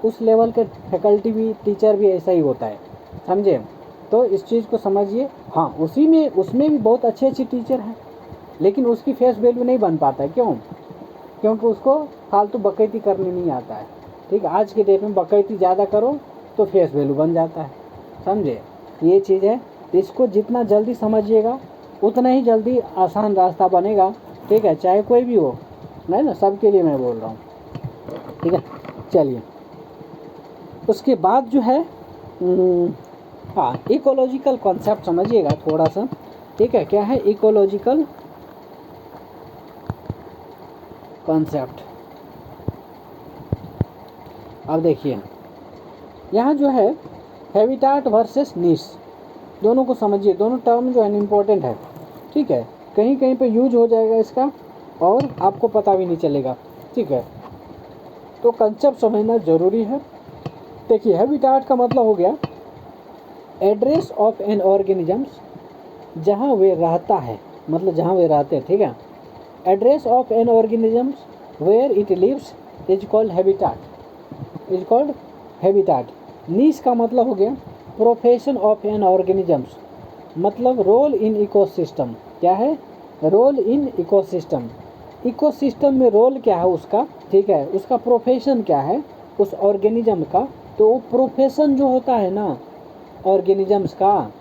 उस लेवल के फैकल्टी भी, टीचर भी ऐसा ही होता है, समझे? तो इस चीज़ को समझिए। हाँ, उसमें भी बहुत अच्छे टीचर हैं, लेकिन उसकी फेस वैल्यू नहीं बन पाता है। क्यों? क्योंकि उसको फालतू बकैती करने नहीं आता है। ठीक है, आज के डेट में बकैती ज़्यादा करो तो फेस वैल्यू बन जाता है, समझे? ये चीज़ है। इसको जितना जल्दी समझिएगा उतना ही जल्दी आसान रास्ता बनेगा। ठीक है, चाहे कोई भी हो, नहीं ना, सबके लिए मैं बोल रहा हूँ। ठीक है, चलिए उसके बाद जो है हाँ, इकोलॉजिकल कॉन्सेप्ट समझिएगा थोड़ा सा। ठीक है, क्या है इकोलॉजिकल कॉन्सेप्ट? अब देखिए यहाँ जो है हैबिटाट वर्सेस नीश, दोनों को समझिए। दोनों टर्म जो है इम्पोर्टेंट है। ठीक है, कहीं कहीं पे यूज हो जाएगा इसका और आपको पता भी नहीं चलेगा। ठीक है, तो कंसेप्ट समझना ज़रूरी है। देखिए हैबिटाट का मतलब हो गया एड्रेस ऑफ एन ऑर्गेनिजम्स, जहाँ वे रहता है, मतलब जहाँ वे रहते हैं। ठीक है, address of an organisms where it lives is called habitat. Niche का मतलब हो गया प्रोफेशन ऑफ एन ऑर्गेनिजम्स, मतलब रोल इन इकोसिस्टम। क्या है? Role in ecosystem. इकोसिस्टम में रोल क्या है उसका? ठीक है, उसका प्रोफेशन क्या है उस ऑर्गेनिज्म का? तो वो प्रोफेशन जो होता है ना ऑर्गेनिजम्स का,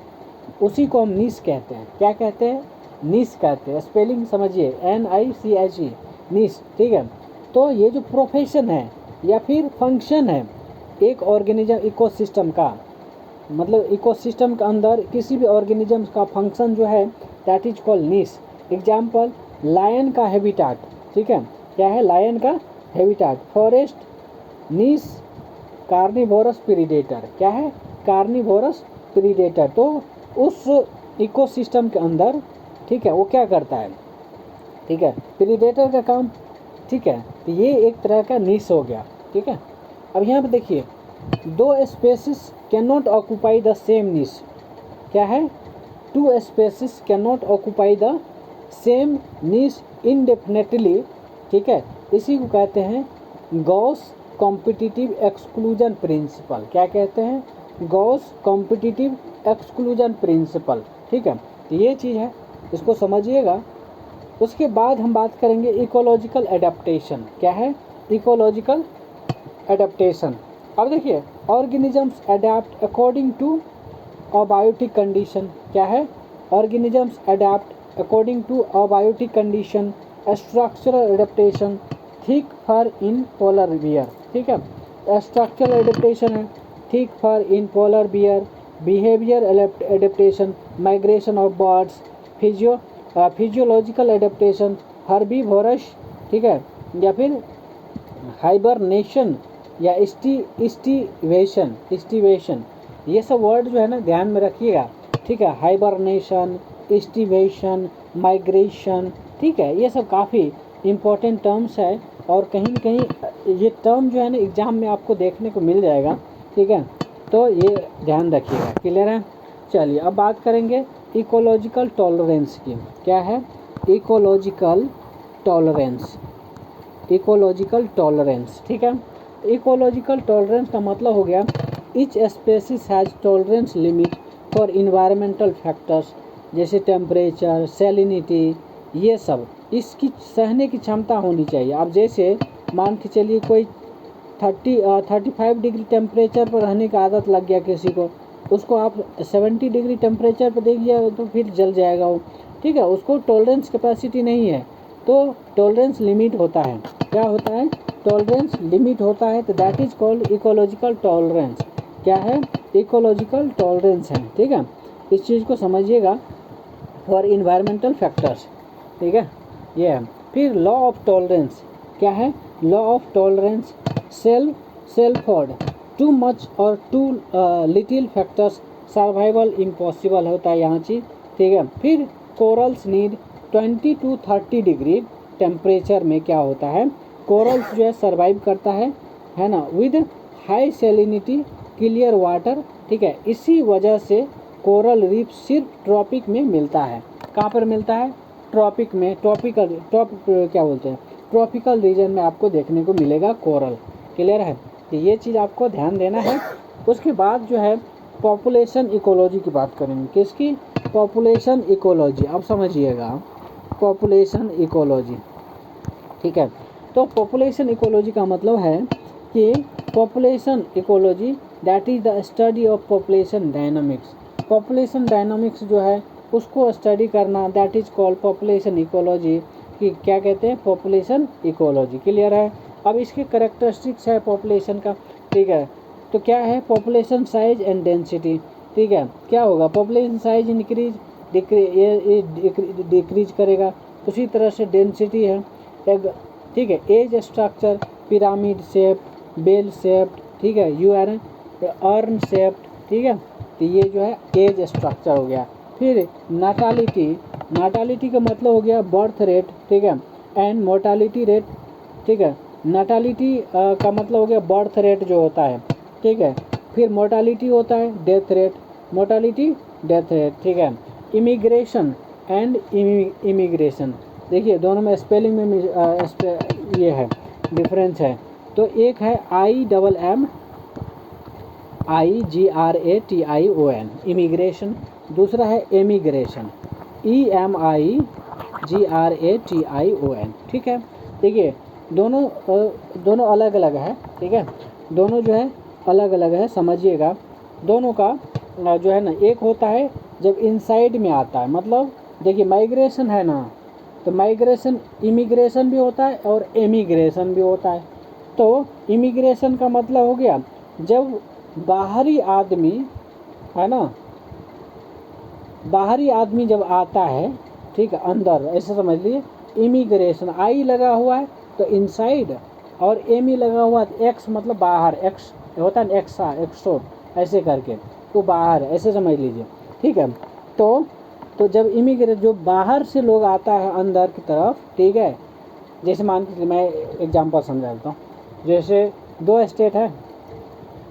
उसी को हम नीश कहते हैं। क्या कहते हैं? नीश कहते हैं। स्पेलिंग समझिए, NICHE, नीश। ठीक है, तो ये जो प्रोफेशन है या फिर फंक्शन है एक ऑर्गेनिज्म इकोसिस्टम का, मतलब इकोसिस्टम के अंदर किसी भी ऑर्गेनिज्म का फंक्शन जो है that is called niche. Example, lion का हैबिटाट। ठीक है, क्या है? लायन का habitat. Forest niche carnivorous predator. क्या है? Carnivorous predator. तो उस इकोसिस्टम के अंदर, ठीक है, वो क्या करता है? ठीक है, प्रीडेटर का काम। ठीक है, तो ये एक तरह का नीश हो गया। ठीक है, अब यहाँ पे देखिए, दो species can not occupy the same niche. क्या है? Two species can not occupy the same niche indefinitely. ठीक है, इसी को कहते हैं गॉस कॉम्पिटिटिव एक्सक्लूजन प्रिंसिपल। क्या कहते हैं? Gauss competitive exclusion principle. ठीक है, तो ये चीज़ है, इसको समझिएगा। उसके बाद हम बात करेंगे इकोलॉजिकल एडेप्टेशन। क्या है? Ecological adaptation. अब देखिए, organisms adapt according to abiotic condition. क्या है? Organisms adapt according to abiotic condition. Structural adaptation, thick fur in polar bear. ठीक है, स्ट्रक्चरल एडेप्टेशन है, thick fur in polar bear. Behaviour adaptation, migration of birds. Physiological adaptation, herbivorous. ठीक है, या फिर हाइबरनेशन या स्टीवेशन। ये सब वर्ड जो है ना ध्यान में रखिएगा। ठीक है, हाइबरनेशन, स्टीवेशन, माइग्रेशन। ठीक है, ये सब काफ़ी इम्पोर्टेंट टर्म्स है और कहीं न कहीं ये टर्म जो है ना एग्ज़ाम में आपको देखने को मिल जाएगा। ठीक है, तो ये ध्यान रखिएगा। क्लियर है? चलिए अब बात करेंगे इकोलॉजिकल टॉलरेंस की। क्या है? Ecological tolerance. Ecological tolerance. ठीक है, इकोलॉजिकल टॉलरेंस का मतलब हो गया each species has tolerance limit for environmental factors, जैसे टेम्परेचर, सैलिनिटी, ये सब इसकी सहने की क्षमता होनी चाहिए। अब जैसे मान के चलिए कोई 35 डिग्री टेम्परेचर पर रहने का आदत लग गया किसी को, उसको आप 70 डिग्री टेम्परेचर पर देखिए तो फिर जल जाएगा वो। ठीक है, उसको टॉलरेंस कैपेसिटी नहीं है, तो टॉलरेंस लिमिट होता है। क्या होता है? टॉलरेंस लिमिट होता है, तो that is called ecological tolerance. क्या है? इकोलॉजिकल टॉलरेंस है। ठीक है, इस चीज़ को समझिएगा। फॉर इन्वायरमेंटल फैक्टर्स, ठीक है, ये है। फिर लॉ ऑफ टॉलरेंस, क्या है, लॉ ऑफ टॉलरेंस, सेल फॉर टू मच और too little factors survival impossible होता है यहाँ चीज़, ठीक है। फिर corals need 20 to 30 degree temperature में क्या होता है, कोरल्स जो है सर्वाइव करता है ना, with high salinity clear water, ठीक है। इसी वजह से कोरल रीफ सिर्फ ट्रॉपिक में मिलता है। कहाँ पर मिलता है, ट्रॉपिक में, क्या बोलते हैं, ट्रॉपिकल रीजन में आपको देखने को मिलेगा कोरल, क्लियर है। तो ये चीज़ आपको ध्यान देना है। उसके बाद जो है पॉपुलेशन इकोलॉजी की बात करेंगे, किसकी, पॉपुलेशन इकोलॉजी। अब समझिएगा पॉपुलेशन इकोलॉजी, ठीक है। तो पॉपुलेशन इकोलॉजी का मतलब है कि population ecology that is the study of population dynamics. Population dynamics जो है उसको स्टडी करना, that is called population ecology, कि क्या कहते हैं, पॉपुलेशन इकोलॉजी, क्लियर है। अब इसके करेक्टरिस्टिक्स है पॉपुलेशन का, ठीक है। तो क्या है, पॉपुलेशन साइज एंड डेंसिटी, ठीक है। क्या होगा, पॉपुलेशन साइज इंक्रीज डिक्रीज करेगा, उसी तरह से डेंसिटी है, ठीक है। Age structure, pyramid shape, bell shaped, ठीक है, अर्न शेप्ड, ठीक है। तो ये जो है एज स्ट्रक्चर हो गया। फिर नाटालिटी का मतलब हो गया बर्थ रेट, ठीक है, एंड मोर्टालिटी रेट, ठीक है। नाटालिटी का मतलब हो गया बर्थ रेट जो होता है, ठीक है। फिर मोर्टालिटी होता है death rate, mortality death rate, ठीक है। इमिग्रेशन एंड इमिग्रेशन, देखिए दोनों में स्पेलिंग में ये है डिफरेंस है। तो एक है IGRATION इमिग्रेशन, दूसरा है एमिग्रेशन EMIGRATION, ठीक है। देखिए दोनों अलग अलग है, ठीक है, दोनों जो है अलग अलग है, समझिएगा। दोनों का जो है ना, एक होता है जब इनसाइड में आता है, मतलब देखिए माइग्रेशन है ना, तो माइग्रेशन इमिग्रेशन भी होता है और एमिग्रेशन भी होता है। तो इमिग्रेशन का मतलब हो गया जब बाहरी आदमी है ना, बाहरी आदमी जब आता है, ठीक है, अंदर, ऐसे समझ लीजिए। इमिग्रेशन आई लगा हुआ है तो इनसाइड, और एमी लगा हुआ है एक्स मतलब बाहर, एक्स होता है एक्सो ऐसे करके, तो बाहर ऐसे समझ लीजिए, ठीक है। तो जब इमिग्रेट जो बाहर से लोग आता है अंदर की तरफ, ठीक है, जैसे मान के मैं एग्जांपल समझा देता हूँ। जैसे दो स्टेट है,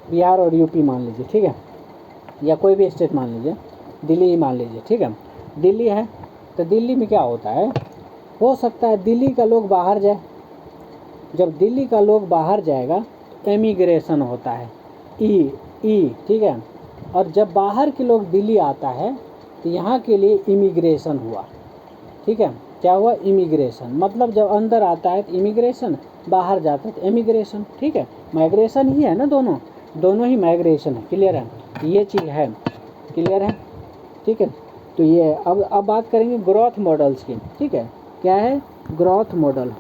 बिहार और यूपी मान लीजिए, ठीक है, या कोई भी स्टेट मान लीजिए, दिल्ली ही मान लीजिए, ठीक है। दिल्ली है, तो दिल्ली में क्या होता है, हो सकता है दिल्ली का लोग बाहर जाए। जब दिल्ली का लोग बाहर जाएगा तो एमिग्रेशन होता है, ई, ठीक है। और जब बाहर के लोग दिल्ली आता है तो यहाँ के लिए इमिग्रेशन हुआ, ठीक है। क्या हुआ, इमिग्रेशन, मतलब जब अंदर आता है तो इमिग्रेशन, बाहर जाता है तो एमिग्रेशन, ठीक है। माइग्रेशन ही है ना, दोनों ही माइग्रेशन है, क्लियर है, ये चीज़ है, क्लियर है, ठीक है। तो ये अब बात करेंगे ग्रोथ मॉडल्स की, ठीक है। क्या है, ग्रोथ मॉडल,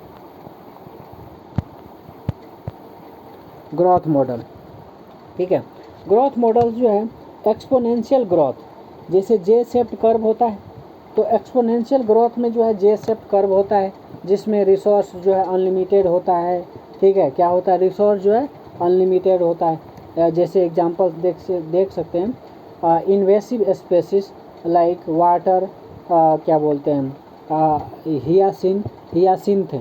ठीक है। ग्रोथ मॉडल जो है एक्सपोनेंशियल ग्रोथ, जैसे जे शेप्ड कर्व होता है, तो एक्सपोनेंशियल ग्रोथ में जो है जे शेप्ड कर्व होता है, जिसमें रिसोर्स जो है अनलिमिटेड होता है, ठीक है। क्या होता है, रिसोर्स जो है अनलिमिटेड होता है। जैसे एग्जांपल देख सकते हैं, इन्वेसिव स्पेसिस लाइक वाटर, क्या बोलते हैं, हियासिंथ,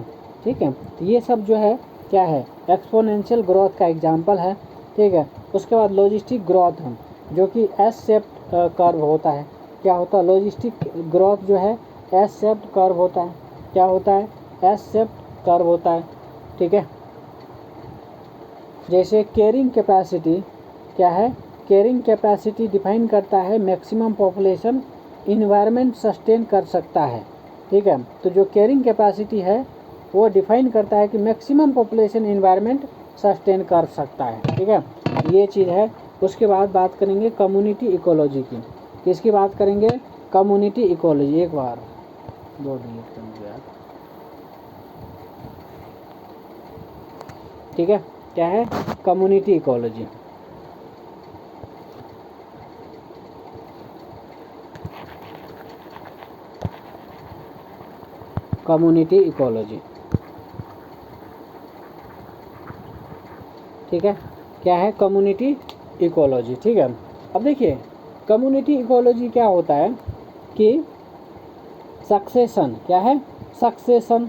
ठीक है। तो ये सब जो है क्या है, एक्सपोनेंशियल ग्रोथ का एग्जांपल है, ठीक है। उसके बाद लॉजिस्टिक ग्रोथ है, जो कि एस शेप्ड कर्व होता है। क्या होता है, लॉजिस्टिक ग्रोथ जो है एस शेप्ड कर्व होता है। क्या होता है, एस शेप्ड कर्व होता है, ठीक है। जैसे कैरिंग कैपेसिटी, क्या है, कैरिंग कैपेसिटी डिफाइन करता है मैक्सिमम पॉपुलेशन इन्वायरमेंट सस्टेन कर सकता है, ठीक है। तो जो कैरिंग कैपेसिटी है वो डिफाइन करता है कि मैक्सिमम पॉपुलेशन इन्वायरमेंट सस्टेन कर सकता है, ठीक है, ये चीज़ है। उसके बाद बात करेंगे कम्युनिटी इकोलॉजी की, किसकी बात करेंगे, कम्युनिटी इकोलॉजी। एक बार दो डिलीट कर दो यार, ठीक है। क्या है, कम्युनिटी इकोलॉजी, कम्युनिटी इकोलॉजी। ठीक है, क्या है? Community ecology. ठीक है, अब देखिए कम्युनिटी इकोलॉजी क्या होता है कि सक्सेशन, क्या है? सक्सेशन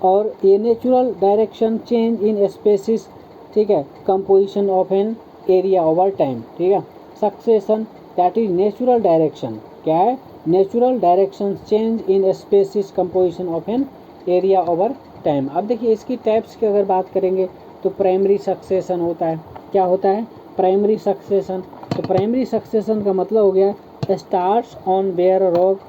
और ये natural direction change in species, ठीक है, composition of an area over time. ठीक है, succession that is natural direction, क्या है? Natural direction change in species composition of an area over time. अब देखिए इसकी टाइप्स की अगर बात करेंगे तो प्राइमरी सक्सेशन होता है। क्या होता है? Primary succession. तो प्राइमरी सक्सेशन का मतलब हो गया starts on bare rock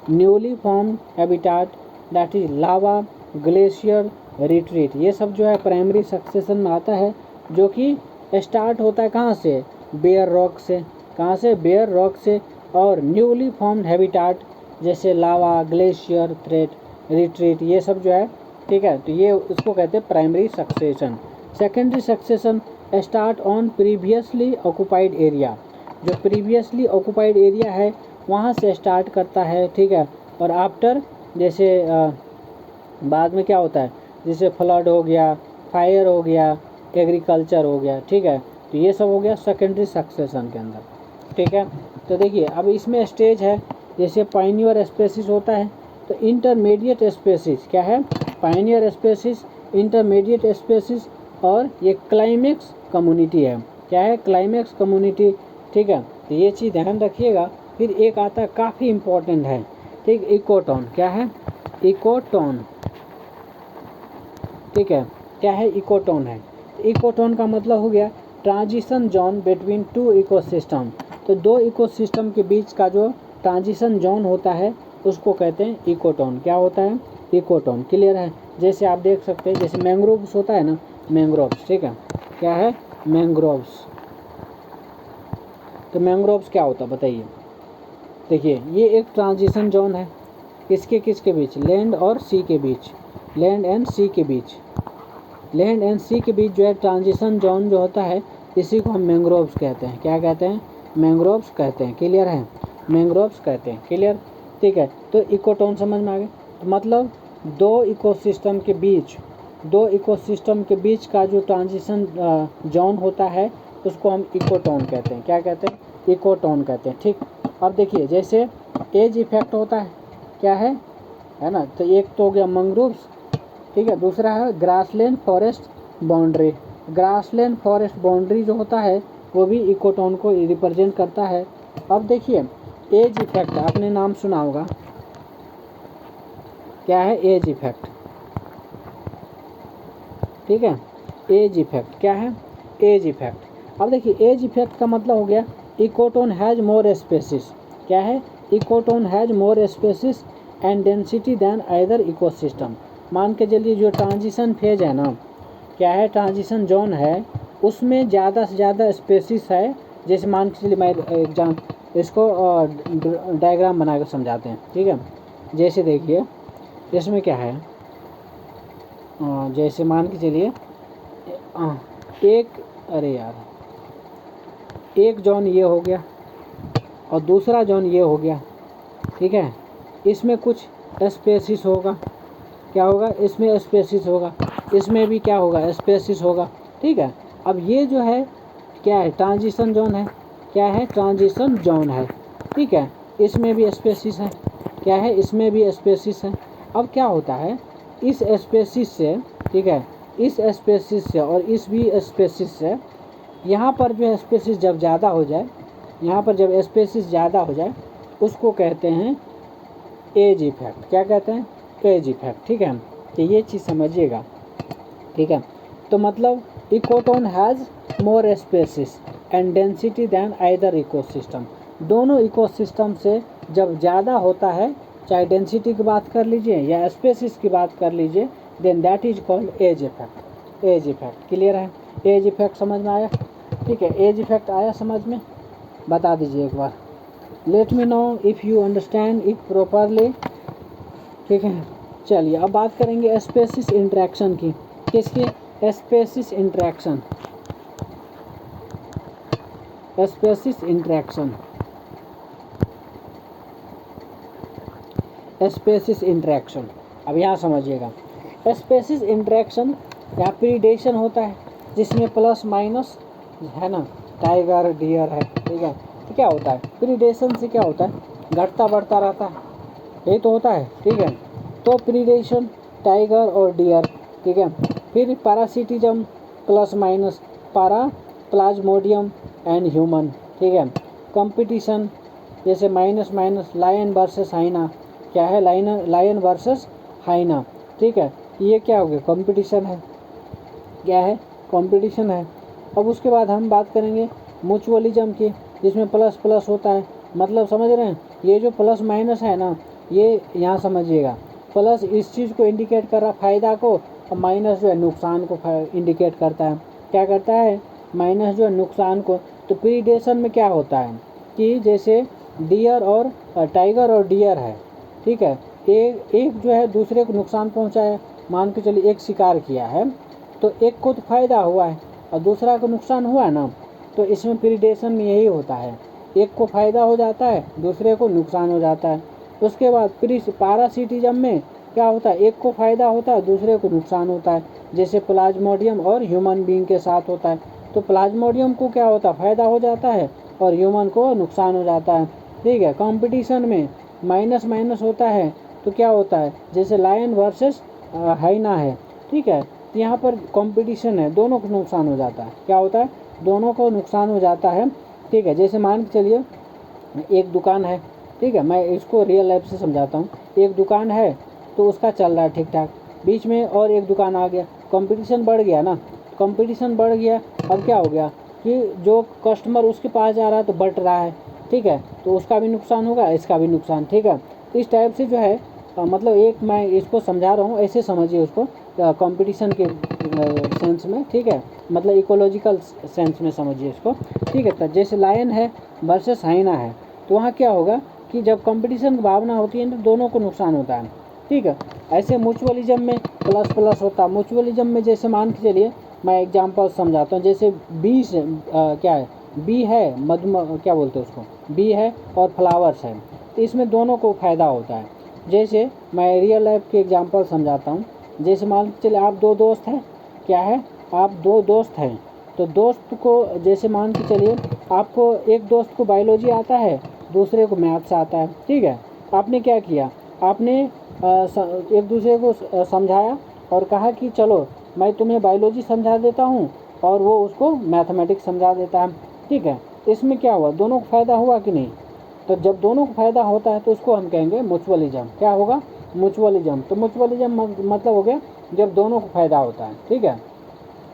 newly formed habitat that is lava glacier retreat. ये सब जो है प्राइमरी सक्सेशन में आता है, जो कि स्टार्ट होता है कहाँ से? बेयर रॉक से। कहाँ से? बेयर रॉक से। और न्यूली फॉर्म्ड हैबिटाट जैसे लावा ग्लेशियर थ्रेट रिट्रीट, ये सब जो है, ठीक है, तो ये उसको कहते हैं primary succession. Secondary succession start on previously occupied area, जो प्रीवियसली ऑक्यूपाइड एरिया है वहाँ से स्टार्ट करता है। ठीक है, और आफ्टर जैसे बाद में क्या होता है, जैसे फ्लड हो गया, फायर हो गया, एग्रीकल्चर हो गया। ठीक है, तो ये सब हो गया सेकेंडरी सक्सेशन के अंदर। ठीक है, तो देखिए अब इसमें स्टेज है, जैसे पायनियर स्पेसिस होता है, तो इंटरमीडिएट स्पेसिस, क्या है? पायनियर स्पेसिस, इंटरमीडिएट स्पेसिस, और ये क्लाइमेक्स कम्युनिटी है। क्या है? Climax community. ठीक है, तो ये चीज़ ध्यान रखिएगा। फिर एक आता है काफ़ी इम्पोर्टेंट है, ठीक, इकोटोन। क्या है? इकोटोन। ठीक है, क्या है? इकोटोन है। इकोटोन का मतलब हो गया transition zone between two ecosystem. तो दो इकोसिस्टम के बीच का जो ट्रांजिशन जोन होता है उसको कहते हैं इकोटोन। क्या होता है? इकोटोन। क्लियर है? जैसे आप देख सकते हैं, जैसे मैंग्रोव्स होता है ना, मैंग्रोव्स। ठीक है, क्या है? मैंग्रोव्स। तो मैंग्रोव्स क्या होता है बताइए? देखिए ये एक ट्रांजिशन जोन है, किसके बीच? लैंड और सी के बीच, लैंड एंड सी के बीच। लैंड एंड सी के बीच जो है ट्रांजिशन जोन जो होता है, इसी को हम मैंग्रोव्स कहते हैं। क्या कहते हैं? मैंग्रोव्स कहते हैं। क्लियर है? मैंग्रोव्स कहते हैं। क्लियर? ठीक है, तो इकोटोन समझ में आ गए। तो मतलब दो इकोसिस्टम के बीच का जो ट्रांजिशन जोन होता है उसको हम इकोटोन कहते हैं। क्या कहते हैं? इकोटोन कहते हैं। ठीक, अब देखिए जैसे एज इफेक्ट होता है, क्या है ना, तो एक तो हो गया मैंग्रोव्स, ठीक है, दूसरा है grassland forest boundary. Grassland forest boundary जो होता है वो भी इकोटोन को रिप्रेजेंट करता है। अब देखिए एज इफेक्ट, आपने नाम सुना होगा, क्या है? Edge effect. ठीक है, एज इफेक्ट क्या है? Edge effect. अब देखिए एज इफेक्ट का मतलब हो गया इकोटोन हैज मोर स्पेसिस। क्या है? Ecotone has more species and density than other ecosystem. मान के चलिए जो ट्रांजिशन फेज है ना, क्या है? ट्रांजिशन जोन है, उसमें ज़्यादा से ज़्यादा स्पेसिस है। जैसे मान के चलिए मैं एग्जाम इसको डायग्राम बना कर समझाते हैं। ठीक है, जैसे देखिए इसमें क्या है, जैसे मान के चलिए एक जोन ये हो गया और दूसरा जोन ये हो गया। ठीक है, इसमें कुछ स्पेसिस होगा। क्या होगा? इसमें स्पेसिस होगा, इसमें भी क्या होगा? स्पेसिस होगा। ठीक है, अब ये जो है क्या है? ट्रांजिशन जोन है। क्या है? ट्रांजिशन जोन है। ठीक है, इसमें भी स्पेसिस है। क्या है? इसमें भी स्पेसिस है। अब क्या होता है इस स्पेसिस से, ठीक है, इस स्पेसिस से और इस भी स्पेसिस से, यहाँ पर जो स्पेसिस जब ज़्यादा हो जाए, यहाँ पर जब स्पेसिस ज़्यादा हो जाए उसको कहते हैं एज इफेक्ट। क्या कहते हैं? Edge effect. ठीक है, तो ये चीज़ समझिएगा। ठीक है, तो मतलब ecotone has more species and density than other ecosystem. दोनों इकोसिस्टम से जब ज़्यादा होता है, चाहे डेंसिटी की बात कर लीजिए या स्पेसिस की बात कर लीजिए, then that is called edge effect. Edge effect. Clear है? एज इफेक्ट समझ में आया? ठीक है, एज इफेक्ट आया समझ में? बता दीजिए एक बार। Let me know if you understand it properly. ठीक है, चलिए अब बात करेंगे स्पेसिस इंटरेक्शन की। किसकी? Species interaction. Species interaction. Species interaction. अब यहाँ समझिएगा, स्पेसीज इंटरेक्शन या प्रीडेशन होता है जिसमें प्लस माइनस है ना, टाइगर डियर है, ठीक है। तो क्या होता है, प्रीडेशन से क्या होता है, घटता बढ़ता रहता है, यही तो होता है, ठीक है। तो प्रीडेशन टाइगर और डियर, ठीक है। फिर पैरासिटिज्म प्लस माइनस पारा प्लाज्मोडियम एंड ह्यूमन, ठीक है। कंपटीशन जैसे माइनस माइनस लायन वर्सेस हाइना, क्या है, लायन वर्सेस हाइना, ठीक है। ये क्या हो गया, कंपटीशन है, क्या है, कंपटीशन है। अब उसके बाद हम बात करेंगे म्यूचुअलिज्म की, जिसमें प्लस प्लस होता है, मतलब समझ रहे हैं, ये जो प्लस माइनस है ना, ये यहाँ समझिएगा, प्लस इस चीज़ को इंडिकेट कर रहा फ़ायदा को, और माइनस जो है नुकसान को इंडिकेट करता है, क्या करता है, माइनस जो है नुकसान को। तो प्रीडेशन में क्या होता है कि जैसे डियर और टाइगर और डियर है, ठीक है, एक जो है दूसरे को नुकसान पहुंचाया, मान के चलिए एक शिकार किया है, तो एक को तो फायदा हुआ है और दूसरा को नुकसान हुआ है ना, तो इसमें प्रीडेशन में यही होता है, एक को फायदा हो जाता है, दूसरे को नुकसान हो जाता है। उसके बाद पैरासिटिज्म में क्या होता है, एक को फायदा होता है, दूसरे को नुकसान होता है, जैसे प्लाज्मोडियम और ह्यूमन बीइंग के साथ होता है। तो प्लाज्मोडियम को क्या होता है, फायदा हो जाता है, और ह्यूमन को नुकसान हो जाता है, ठीक है। कंपटीशन में माइनस माइनस होता है, तो क्या होता है, जैसे लायन वर्सेस हाइना है, ठीक है। यहाँ पर कंपटीशन है, दोनों को नुकसान हो जाता है, क्या होता है, दोनों को नुकसान हो जाता है, ठीक है। जैसे मान के चलिए एक दुकान है, ठीक है, मैं इसको रियल लाइफ से समझाता हूँ। एक दुकान है तो उसका चल रहा है ठीक ठाक, बीच में और एक दुकान आ गया, कंपटीशन बढ़ गया ना, कंपटीशन बढ़ गया। अब क्या हो गया कि जो कस्टमर उसके पास जा रहा है तो बढ़ रहा है, ठीक है, तो उसका भी नुकसान होगा, इसका भी नुकसान, ठीक है। तो इस टाइप से जो है मतलब एक मैं इसको समझा रहा हूँ, ऐसे समझिए उसको, कंपटीशन के सेंस में, ठीक है, मतलब इकोलॉजिकल सेंस में समझिए इसको, ठीक है। तो जैसे लायन है वर्सेस हाइना है, तो वहाँ क्या होगा कि जब कंपटीशन की भावना होती है तो दोनों को नुकसान होता है, ठीक है। ऐसे म्यूचुअलिज्म में प्लस प्लस होता है। म्यूचुअलिज्म में जैसे मान के चलिए मैं एग्जांपल समझाता हूँ, जैसे बी से क्या है, बी है क्या बोलते हैं उसको, बी है और फ्लावर्स है, तो इसमें दोनों को फ़ायदा होता है। जैसे मैं रियल लाइफ की एग्जांपल समझाता हूँ, जैसे मान के चलिए आप दो दोस्त हैं, क्या है, आप दो दोस्त हैं, तो दोस्त को जैसे मान के चलिए आपको एक दोस्त को बायोलॉजी आता है, दूसरे को मैथ्स आता है, ठीक है। आपने क्या किया, आपने एक दूसरे को समझाया और कहा कि चलो मैं तुम्हें बायोलॉजी समझा देता हूँ और वो उसको मैथमेटिक्स समझा देता है, ठीक है। इसमें क्या हुआ, दोनों को फ़ायदा हुआ कि नहीं। तो जब दोनों को फ़ायदा होता है तो उसको हम कहेंगे म्यूचुअलिज्म, क्या होगा, म्यूचुअलिज्म। तो म्यूचुअलिज्म मतलब हो गया जब दोनों को फ़ायदा होता है, ठीक है,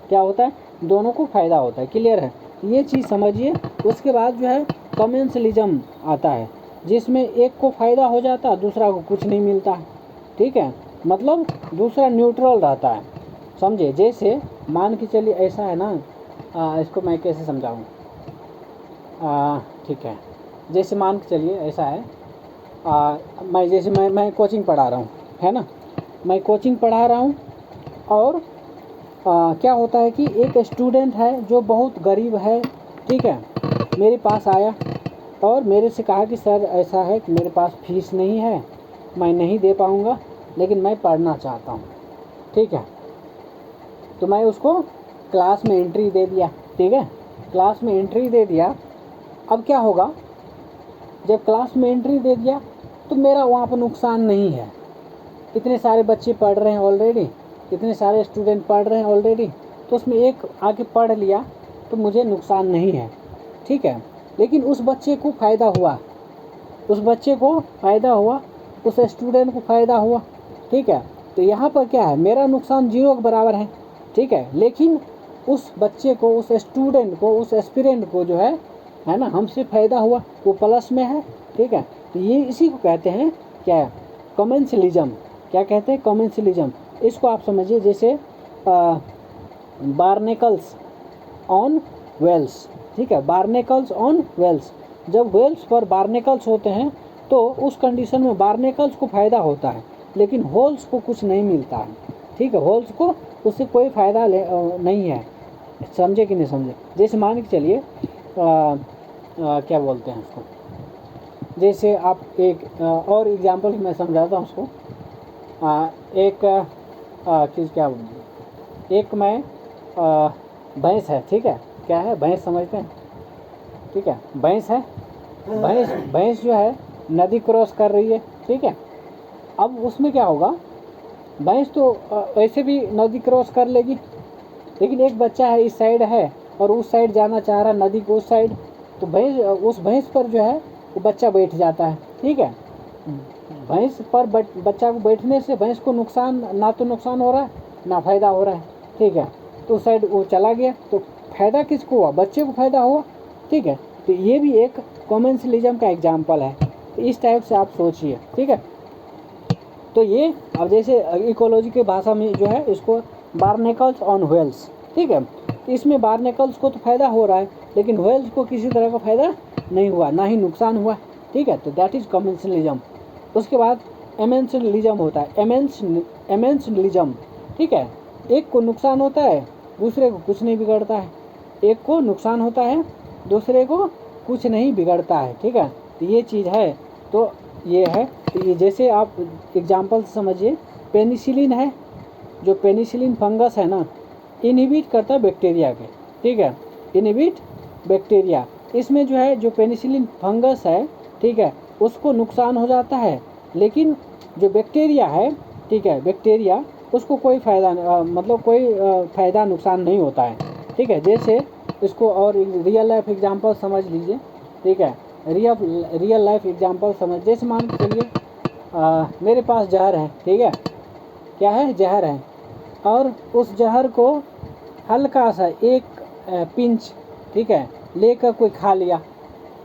क्या होता है, दोनों को फ़ायदा होता है, क्लियर है, ये चीज़ समझिए। उसके बाद जो है कमेंसलिज्म आता है, जिसमें एक को फ़ायदा हो जाता है, दूसरा को कुछ नहीं मिलता, ठीक है, मतलब दूसरा न्यूट्रल रहता है, समझे। जैसे मान के चलिए ऐसा है ना, इसको मैं कैसे समझाऊँ, ठीक है, जैसे मान के चलिए ऐसा है, मैं जैसे मैं कोचिंग पढ़ा रहा हूँ, है ना, मैं कोचिंग पढ़ा रहा हूँ, और क्या होता है कि एक स्टूडेंट है जो बहुत गरीब है, ठीक है, मेरे पास आया और मेरे से कहा कि सर ऐसा है कि मेरे पास फीस नहीं है, मैं नहीं दे पाऊँगा, लेकिन मैं पढ़ना चाहता हूँ, ठीक है। तो मैं उसको क्लास में एंट्री दे दिया, ठीक है, क्लास में एंट्री दे दिया। अब क्या होगा, जब क्लास में एंट्री दे दिया तो मेरा वहाँ पर नुकसान नहीं है, इतने सारे बच्चे पढ़ रहे हैं ऑलरेडी, इतने सारे स्टूडेंट पढ़ रहे हैं ऑलरेडी, तो उसमें एक आके पढ़ लिया तो मुझे नुकसान नहीं है, ठीक है। लेकिन उस बच्चे को फ़ायदा हुआ, उस बच्चे को फ़ायदा हुआ, उस स्टूडेंट को फ़ायदा हुआ, ठीक है। तो यहाँ पर क्या है, मेरा नुकसान 0 के बराबर है, ठीक है, लेकिन उस बच्चे को, उस स्टूडेंट को, उस एस्पिरेंट को जो है ना, हमसे फ़ायदा हुआ, वो प्लस में है, ठीक है। तो ये इसी को कहते हैं क्या, कमेंसलिज्म, क्या कहते हैं, कमेंसलिज्म। इसको आप समझिए जैसे बार्नेकल्स ऑन वेल्स, ठीक है, बार्नेकल्स ऑन वेल्स, जब वेल्स पर बार्नेकल्स होते हैं तो उस कंडीशन में बार्नेकल्स को फ़ायदा होता है, लेकिन होल्स को कुछ नहीं मिलता है, ठीक है, होल्स को उससे कोई फ़ायदा नहीं है, समझे कि नहीं समझे। जैसे मान के चलिए क्या बोलते हैं उसको, जैसे आप एक और एग्जांपल मैं समझाता हूँ उसको, एक चीज़ क्या, एक मैं भैंस है, ठीक है, क्या है, भैंस समझते हैं, ठीक है, भैंस है, भैंस जो है नदी क्रॉस कर रही है, ठीक है। अब उसमें क्या होगा, भैंस तो ऐसे भी नदी क्रॉस कर लेगी, लेकिन एक बच्चा है इस साइड है और उस साइड जाना चाह रहा है, नदी को उस साइड, तो भैंस, उस भैंस पर जो है वो बच्चा बैठ जाता है, ठीक है। भैंस पर बच्चा को बैठने से भैंस को नुकसान, ना तो नुकसान हो रहा है ना फ़ायदा हो रहा है, ठीक है। तो उस साइड वो चला गया, तो फ़ायदा किसको हुआ, बच्चे को फ़ायदा हुआ, ठीक है। तो ये भी एक कॉमेंसलिज्म का एग्जाम्पल है। तो इस टाइप से आप सोचिए, ठीक है। तो ये अब जैसे इकोलॉजी की भाषा में जो है इसको बार्नेकल्स ऑन व्हेल्स, ठीक है। इसमें बार्नेकल्स को तो फ़ायदा हो रहा है, लेकिन व्हेल्स को किसी तरह का फ़ायदा नहीं हुआ, ना ही नुकसान हुआ, ठीक है। तो दैट इज़ कॉमेंसलिज्म। उसके बाद एमेंसलिज्म होता है, एमेंसलिज्म, ठीक है। एक को नुकसान होता है, दूसरे को कुछ नहीं बिगड़ता है, एक को नुकसान होता है, दूसरे को कुछ नहीं बिगड़ता है, ठीक है। तो ये चीज़ है, तो ये है। तो ये जैसे आप एग्जाम्पल से समझिए, पेनिसिलिन है, जो पेनिसिलिन फंगस है ना, इनहिबिट करता है बैक्टीरिया के, ठीक है, इनहिबिट बैक्टीरिया। इसमें जो है जो पेनिसिलिन फंगस है, ठीक है, उसको नुकसान हो जाता है, लेकिन जो बैक्टीरिया है, ठीक है, बैक्टीरिया उसको कोई फ़ायदा, मतलब कोई फ़ायदा नुकसान नहीं होता है, ठीक है। जैसे इसको और रियल लाइफ एग्जांपल समझ लीजिए, ठीक है, रियल लाइफ एग्जांपल समझ, जैसे मान के चलिए मेरे पास जहर है, ठीक है, क्या है, जहर है, और उस जहर को हल्का सा एक पिंच, ठीक है, लेकर कोई खा लिया,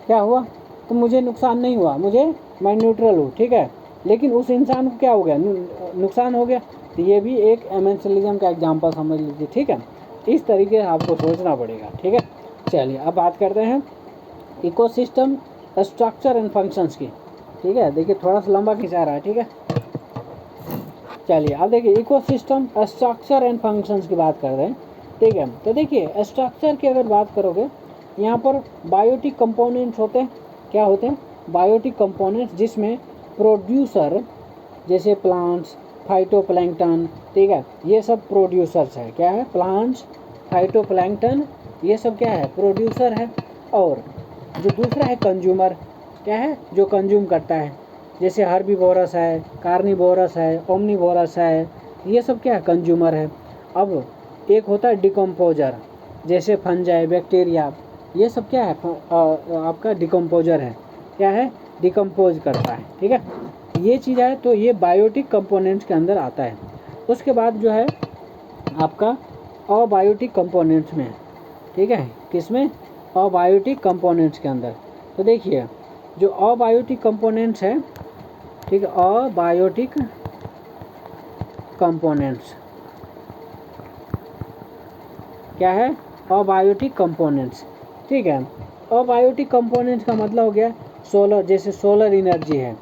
क्या हुआ, तो मुझे नुकसान नहीं हुआ, मैं न्यूट्रल हूँ, ठीक है। लेकिन उस इंसान को क्या हो गया, नुकसान हो गया। तो ये भी एक एमेंसलिज्म का एग्जांपल समझ लीजिए, ठीक है। इस तरीके से आपको सोचना पड़ेगा, ठीक है। चलिए अब बात करते हैं इकोसिस्टम स्ट्रक्चर एंड फंक्शंस की, ठीक है। देखिए थोड़ा सा लंबा खिंचा रहा है, ठीक है। चलिए अब देखिए इकोसिस्टम स्ट्रक्चर एंड फंक्शंस की बात कर रहे हैं, ठीक है। तो देखिए स्ट्रक्चर की अगर बात करोगे, यहाँ पर बायोटिक कंपोनेंट्स होते हैं, क्या होते हैं, बायोटिक कंपोनेंट्स, जिसमें प्रोड्यूसर जैसे प्लांट्स, फाइटोप्लैंक्टन, ठीक है, ये सब प्रोड्यूसर्स है, क्या है, प्लांट्स, फाइटोप्लैंक्टन, ये सब क्या है, प्रोड्यूसर है। और जो दूसरा है कंज्यूमर, क्या है, जो कंज्यूम करता है, जैसे हर्बीवोरस है, कार्निवोरस है, ओमनीवोरस है, ये सब क्या है, कंज्यूमर है। अब एक होता है डिकम्पोजर, जैसे फंजाई, बैक्टीरिया, ये सब क्या है, आपका डिकम्पोजर है, क्या है, डिकम्पोज करता है, ठीक है। ये चीज़ है, तो ये बायोटिक कंपोनेंट्स के अंदर आता है। उसके बाद जो है आपका अबायोटिक कंपोनेंट्स में, ठीक है, किसमें, अबायोटिक कंपोनेंट्स के अंदर। तो देखिए जो अबायोटिक कंपोनेंट्स है, ठीक है, अबायोटिक कंपोनेंट्स क्या है, अबायोटिक कंपोनेंट्स, ठीक है। अबायोटिक कंपोनेंट्स का मतलब हो गया सोलर, जैसे सोलर एनर्जी है,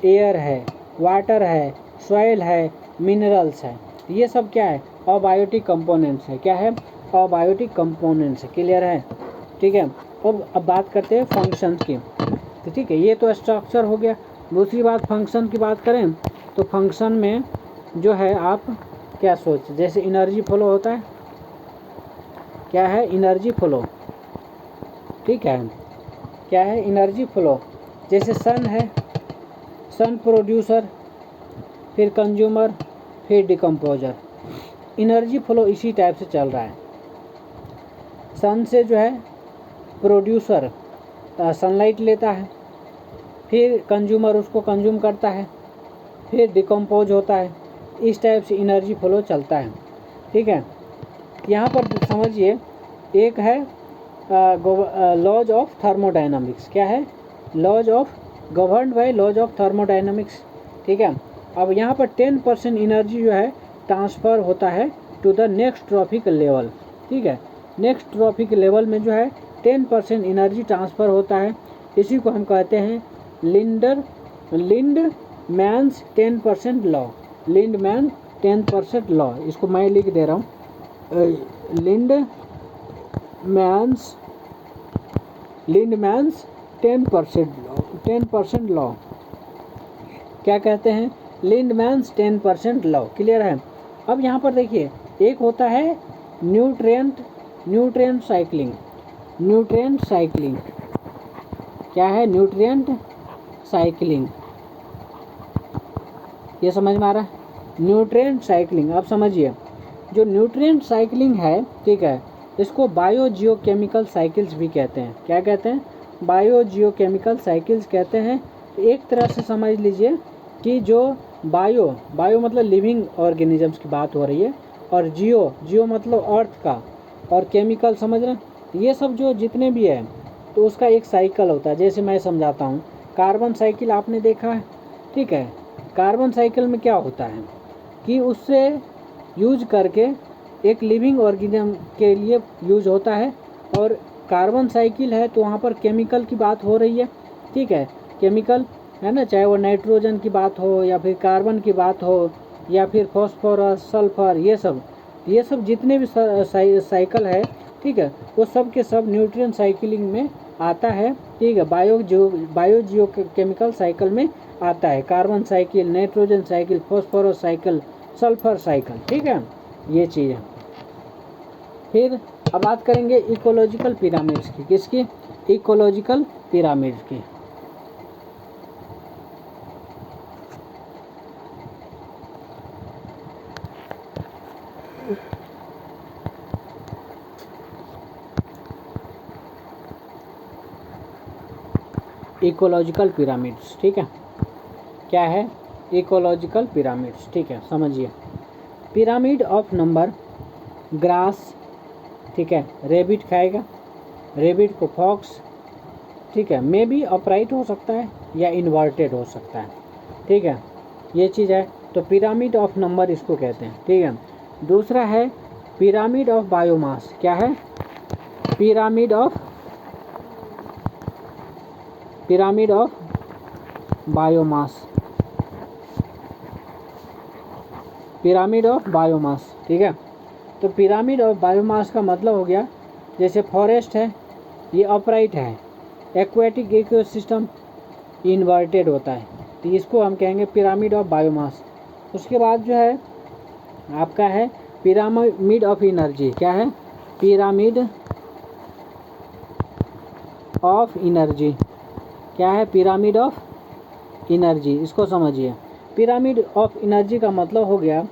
एयर है, वाटर है, सॉइल है, मिनरल्स है, ये सब क्या है, अबायोटिक कंपोनेंट्स है, क्या है, अबायोटिक कंपोनेंट्स है, क्लियर है, ठीक है। अब बात करते हैं फंक्शंस की, तो ठीक है, ये तो स्ट्रक्चर हो गया। दूसरी बात फंक्शन की बात करें, तो फंक्शन में जो है आप क्या सोच, जैसे एनर्जी फ्लो होता है, क्या है, एनर्जी फ्लो, ठीक है, क्या है, एनर्जी फ्लो, जैसे सन है, सन प्रोड्यूसर, फिर कंज्यूमर, फिर डिकम्पोजर, एनर्जी फ्लो इसी टाइप से चल रहा है। सन से जो है प्रोड्यूसर सनलाइट लेता है, फिर कंज्यूमर उसको कंज्यूम करता है, फिर डिकम्पोज होता है, इस टाइप से एनर्जी फ्लो चलता है, ठीक है। यहाँ पर समझिए एक है लॉज ऑफ थर्मोडायनामिक्स, क्या है, laws of, governed by laws of thermodynamics, ठीक है। अब यहाँ पर 10% एनर्जी जो है ट्रांसफ़र होता है to the next trophic level, ठीक है। नेक्स्ट ट्रॉपिक लेवल में जो है 10% एनर्जी ट्रांसफ़र होता है, इसी को हम कहते हैं लिंडमैन्स 10% लॉ, लिंडमैन 10% लॉ, इसको मैं लिख दे रहा हूँ, लिंडमैन्स 10% लॉ, 10% लॉ क्या कहते हैं, लिंडमैन्स 10% लॉ। क्लियर है। अब यहाँ पर देखिए, एक होता है न्यूट्रिएंट साइक्लिंग। न्यूट्रिएंट साइक्लिंग क्या है? न्यूट्रिएंट साइक्लिंग, ये समझ में आ रहा है? न्यूट्रिएंट साइक्लिंग, आप समझिए, जो न्यूट्रिएंट साइक्लिंग है, ठीक है, इसको बायोजियोकेमिकल साइकिल्स भी कहते हैं। क्या कहते हैं? बायोजियोकेमिकल साइकिल्स कहते हैं। तो एक तरह से समझ लीजिए कि जो बायो मतलब लिविंग ऑर्गेनिजम्स की बात हो रही है, और जियो मतलब अर्थ का, और केमिकल, समझ रहे हैं? ये सब जो जितने भी है, तो उसका एक साइकिल होता है। जैसे मैं समझाता हूँ, कार्बन साइकिल आपने देखा है, ठीक है। कार्बन साइकिल में क्या होता है कि उससे यूज करके एक लिविंग ऑर्गेनिज्म के लिए यूज होता है, और कार्बन साइकिल है तो वहाँ पर केमिकल की बात हो रही है, ठीक है, केमिकल है ना, चाहे वो नाइट्रोजन की बात हो या फिर कार्बन की बात हो या फिर फॉस्फोरस, सल्फर, ये सब जितने भी साइकिल है, ठीक है, वो सब के सब न्यूट्रिएंट साइकिलिंग में आता है, ठीक है, बायोजियो केमिकल साइकिल में आता है। Carbon cycle, nitrogen cycle, phosphorus cycle, sulphur cycle, ठीक है, ये चीज़ है। फिर अब बात करेंगे इकोलॉजिकल पिरामिड्स की। किसकी? इकोलॉजिकल पिरामिड्स की। इकोलॉजिकल पिरामिड्स, ठीक है, क्या है? इकोलॉजिकल पिरामिड्स, ठीक है, समझिए। पिरामिड ऑफ नंबर, ग्रास, ठीक है, रेबिट खाएगा, रेबिट को फॉक्स, ठीक है, मे बी अपराइट हो सकता है या इन्वर्टेड हो सकता है, ठीक है, ये चीज़ है। तो पिरामिड ऑफ नंबर इसको कहते हैं, ठीक है। दूसरा है पिरामिड ऑफ बायोमास। क्या है? Pyramid of biomass, pyramid of biomass, ठीक है। तो पिरामिड ऑफ बायोमास का मतलब हो गया, जैसे फॉरेस्ट है, ये अपराइट है, एक्वेटिक इकोसिस्टम इन्वर्टेड होता है, तो इसको हम कहेंगे पिरामिड ऑफ बायोमास। उसके बाद जो है आपका है पिरामिड ऑफ एनर्जी। क्या है? Pyramid of energy. क्या है? पिरामिड ऑफ एनर्जी, इसको समझिए। पिरामिड ऑफ एनर्जी का मतलब हो गया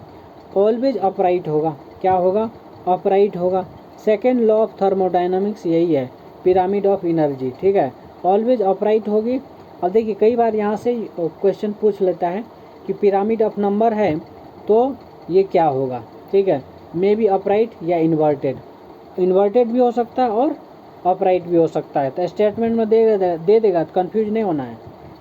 ऑलवेज अपराइट होगा। क्या होगा? अपराइट होगा। सेकेंड लॉ ऑफ थर्मोडाइनमिक्स यही है, पिरामिड ऑफ एनर्जी, ठीक है, ऑलवेज अपराइट होगी। अब देखिए कई बार यहाँ से क्वेश्चन पूछ लेता है कि पिरामिड ऑफ नंबर है तो ये क्या होगा, ठीक है, मे बी अपराइट या इन्वर्टेड भी हो सकता है और अपराइट भी हो सकता है। तो स्टेटमेंट में दे देगा, तो कन्फ्यूज नहीं होना है,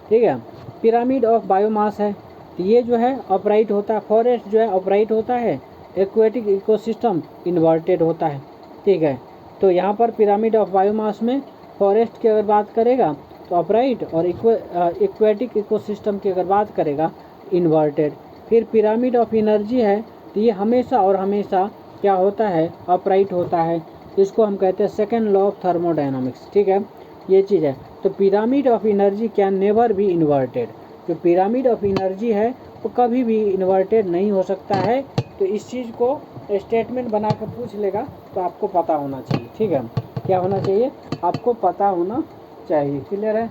ठीक है। पिरामिड ऑफ बायोमास है तो ये जो है अपराइट होता है, फॉरेस्ट जो है अपराइट होता है, एक्वेटिक इकोसिस्टम इन्वर्टेड होता है, ठीक है। तो यहाँ पर पिरामिड ऑफ बायोमास में फॉरेस्ट की अगर बात करेगा तो अपराइट, और एक्वेटिक इकोसिस्टम की अगर बात करेगा इन्वर्टेड। फिर पिरामिड ऑफ एनर्जी है तो ये हमेशा और हमेशा क्या होता है? अपराइट होता है। इसको हम कहते हैं सेकेंड लॉ ऑफ थर्मोडाइनमिक्स, ठीक है, ये चीज़ है। तो pyramid of energy can never be inverted. जो पिरामिड ऑफ एनर्जी है वो कभी भी इन्वर्टेड नहीं हो सकता है। तो इस चीज़ को स्टेटमेंट बना कर पूछ लेगा तो आपको पता होना चाहिए, ठीक है, क्या होना चाहिए? आपको पता होना चाहिए। क्लियर है?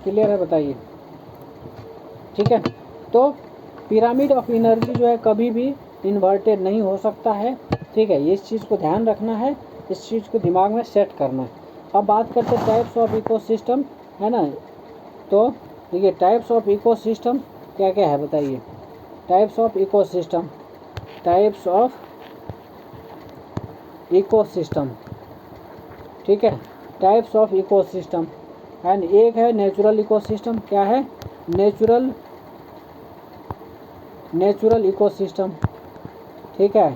क्लियर है, बताइए, ठीक है। तो पिरामिड ऑफ एनर्जी जो है कभी भी इन्वर्टेड नहीं हो सकता है, ठीक है, ये इस चीज़ को ध्यान रखना है, इस चीज़ को दिमाग में सेट करना है। अब बात करते हैं टाइप्स ऑफ इकोसिस्टम, है ना। तो देखिए टाइप्स ऑफ इकोसिस्टम क्या क्या है, बताइए। Types of ecosystem, types of ecosystem, ठीक है, टाइप्स ऑफ इकोसिस्टम। एंड एक है नेचुरल इकोसिस्टम। क्या है? नेचुरल इकोसिस्टम, ठीक है।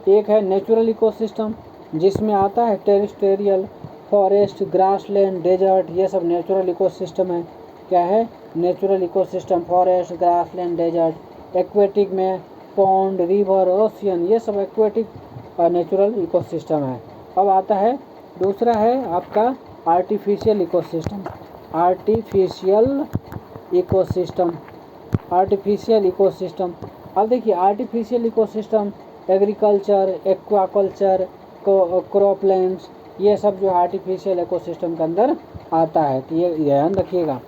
एक है नेचुरल इकोसिस्टम जिसमें आता है टेरेस्ट्रियल, फॉरेस्ट, ग्रासलैंड, डेजर्ट, ये सब नेचुरल इकोसिस्टम है। क्या है? Natural ecosystem, forest, grassland, desert. Aquatic में पॉन्ड, रिवर, ओशियन, ये सब एक्वेटिक नेचुरल इकोसिस्टम है। अब आता है दूसरा है आपका artificial ecosystem. Artificial ecosystem, artificial ecosystem. अब देखिए artificial ecosystem, agriculture, aquaculture, croplands, ये सब जो आर्टिफिशियल इकोसिस्टम के अंदर आता है। तो ये ध्यान रखिएगा,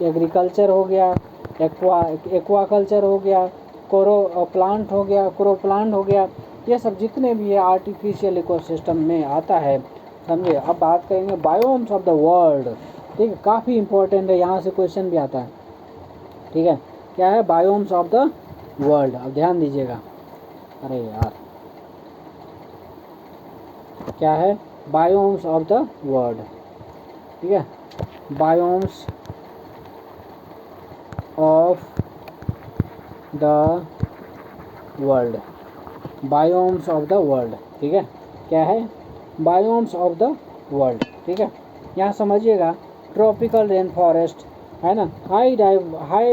एग्रीकल्चर हो गया, एक्वाकल्चर हो गया, प्लांट हो गया, क्रोप्लांट हो गया, ये सब जितने भी है आर्टिफिशियल इकोसिस्टम में आता है, समझे। अब बात करेंगे बायोम्स ऑफ द वर्ल्ड, ठीक है, काफ़ी इंपॉर्टेंट है, यहाँ से क्वेश्चन भी आता है, ठीक है। क्या है बायोम्स ऑफ द वर्ल्ड, अब ध्यान दीजिएगा। अरे यार, क्या है बायोम्स ऑफ द वर्ल्ड, ठीक है, biomes of the world, biomes of the world, ठीक है। क्या है बायोम्स ऑफ द वर्ल्ड, ठीक है। यहाँ समझिएगा, ट्रॉपिकल रेन फॉरेस्ट है ना, हाई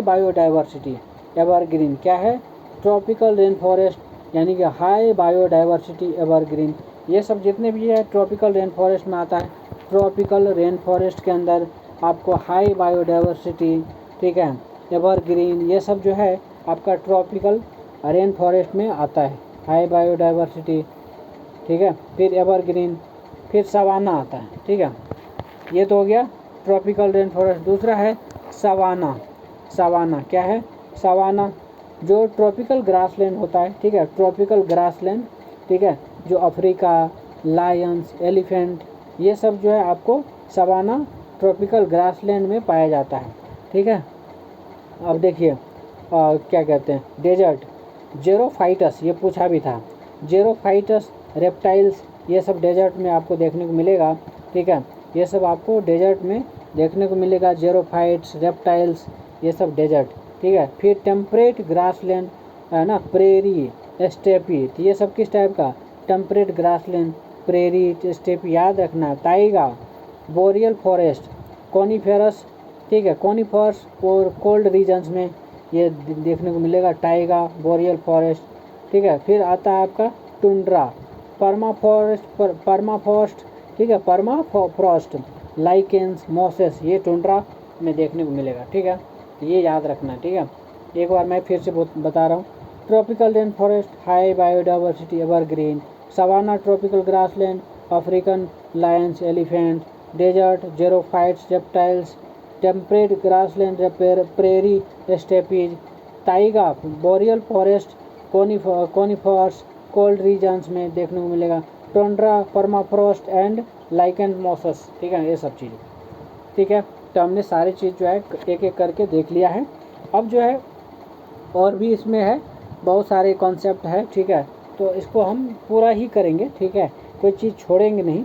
बायोडाइवर्सिटी, एवरग्रीन। क्या है ट्रॉपिकल रेन फॉरेस्ट यानी कि हाई बायोडाइवर्सिटी, एवरग्रीन, ये सब जितने भी है ट्रॉपिकल रेन फॉरेस्ट में आता है। ट्रॉपिकल रेन फॉरेस्ट के अंदर आपको हाई बायोडाइवर्सिटी, ठीक है, एवरग्रीन, ये सब जो है आपका ट्रॉपिकल रेन फॉरेस्ट में आता है, हाई बायोडाइवर्सिटी, ठीक है। फिर एवरग्रीन, फिर सवाना आता है, ठीक है। ये तो हो गया ट्रॉपिकल रेन फॉरेस्ट। दूसरा है सवाना। सवाना क्या है, सवाना जो ट्रॉपिकल ग्रासलैंड होता है, ठीक है, ट्रॉपिकल ग्रासलैंड, ठीक है, जो अफ्रीका, लायंस, एलिफेंट, ये सब जो है आपको सवाना ट्रॉपिकल ग्रासलैंड में पाया जाता है, ठीक है। अब देखिए क्या कहते हैं डेजर्ट, जेरोफाइटस, ये पूछा भी था, जेरोफाइटस, रेप्टाइल्स, ये सब डेजर्ट में आपको देखने को मिलेगा, ठीक है, ये सब आपको डेजर्ट में देखने को मिलेगा, जेरोफाइट्स, रेप्टाइल्स, ये सब डेजर्ट, ठीक है। फिर टेम्परेट ग्रासलैंड है ना, प्रेरी, स्टेपी, तो ये सब किस टाइप का, टेम्परेट ग्रासलैंड, प्रेरी, स्टेपी, याद रखना। ताइगा, बोरियल फॉरेस्ट, कॉनिफेरस, ठीक है, कॉनिफर्स और कोल्ड रीजन्स में ये देखने को मिलेगा, टाइगा, बोरियल फॉरेस्ट, ठीक है। फिर आता है आपका टुंड्रा, परमाफ्रॉस्ट, ठीक है, परमाफ्रॉस्ट, लाइकेंस, मॉसेस, ये टुंड्रा में देखने को मिलेगा, ठीक है, ये याद रखना, ठीक है। एक बार मैं फिर से बता रहा हूँ, tropical rain forest, high biodiversity, evergreen, savanna tropical grassland, African lions, elephant, desert, xerophytes, reptiles, temperate grassland, prairie, steppes, taiga, boreal forest, conifers, cold regions में देखने को मिलेगा, tundra, permafrost and lichen mosses, ठीक है, ये सब चीज़, ठीक है। तो हमने सारी चीज़ जो है एक एक करके देख लिया है। अब जो है और भी इसमें है, बहुत सारे कॉन्सेप्ट है, ठीक है, तो इसको हम पूरा ही करेंगे, ठीक है, कोई चीज़ छोड़ेंगे नहीं,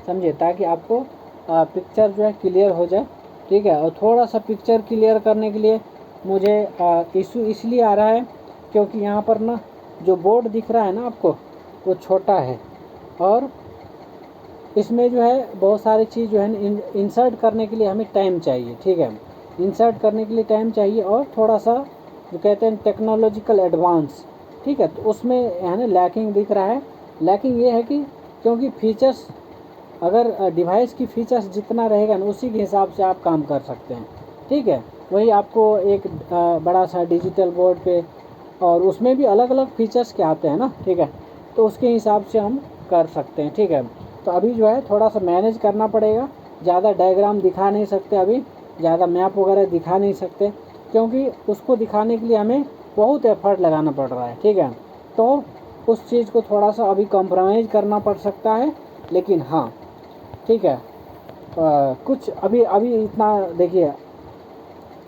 समझे, ताकि आपको पिक्चर जो है क्लियर हो जाए, ठीक है। और थोड़ा सा पिक्चर क्लियर करने के लिए मुझे इशू इसलिए आ रहा है क्योंकि यहाँ पर ना जो बोर्ड दिख रहा है ना आपको, वो छोटा है, और इसमें जो है बहुत सारी चीज़ जो है इंसर्ट करने के लिए हमें टाइम चाहिए, ठीक है, इंसर्ट करने के लिए टाइम चाहिए, और थोड़ा सा जो कहते हैं टेक्नोलॉजिकल एडवांस, ठीक है, तो उसमें है ना लैकिंग दिख रहा है। लैकिंग ये है कि क्योंकि फीचर्स, अगर डिवाइस की फीचर्स जितना रहेगा ना उसी के हिसाब से आप काम कर सकते हैं, ठीक है। वही आपको एक बड़ा सा डिजिटल बोर्ड पे, और उसमें भी अलग अलग फीचर्स के आते हैं ना, ठीक है, तो उसके हिसाब से हम कर सकते हैं, ठीक है। तो अभी जो है थोड़ा सा मैनेज करना पड़ेगा, ज़्यादा डायग्राम दिखा नहीं सकते, अभी ज़्यादा मैप वगैरह दिखा नहीं सकते, क्योंकि उसको दिखाने के लिए हमें बहुत एफर्ट लगाना पड़ रहा है, ठीक है। तो उस चीज़ को थोड़ा सा अभी कॉम्प्रोमाइज़ करना पड़ सकता है, लेकिन हाँ ठीक है, कुछ अभी अभी इतना देखिए,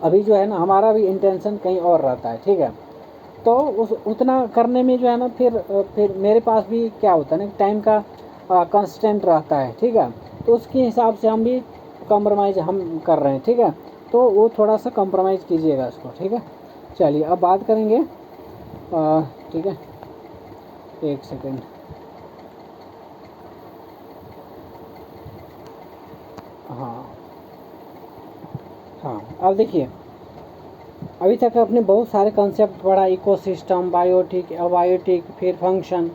अभी जो है ना हमारा भी इंटेंशन कहीं और रहता है, ठीक है। तो उस उतना करने में जो है ना फिर मेरे पास भी क्या होता है ना, टाइम का कंस्टेंट रहता है, ठीक है, तो उसके हिसाब से हम भी कॉम्प्रोमाइज़ हम कर रहे हैं, ठीक है। तो वो थोड़ा सा कॉम्प्रोमाइज़ कीजिएगा इसको, ठीक है। चलिए अब बात करेंगे, ठीक है, एक सेकेंड, हाँ हाँ, अब देखिए अभी तक आपने बहुत सारे कंसेप्ट पढ़ा, इकोसिस्टम, बायोटिक, अबायोटिक, फिर फंक्शन,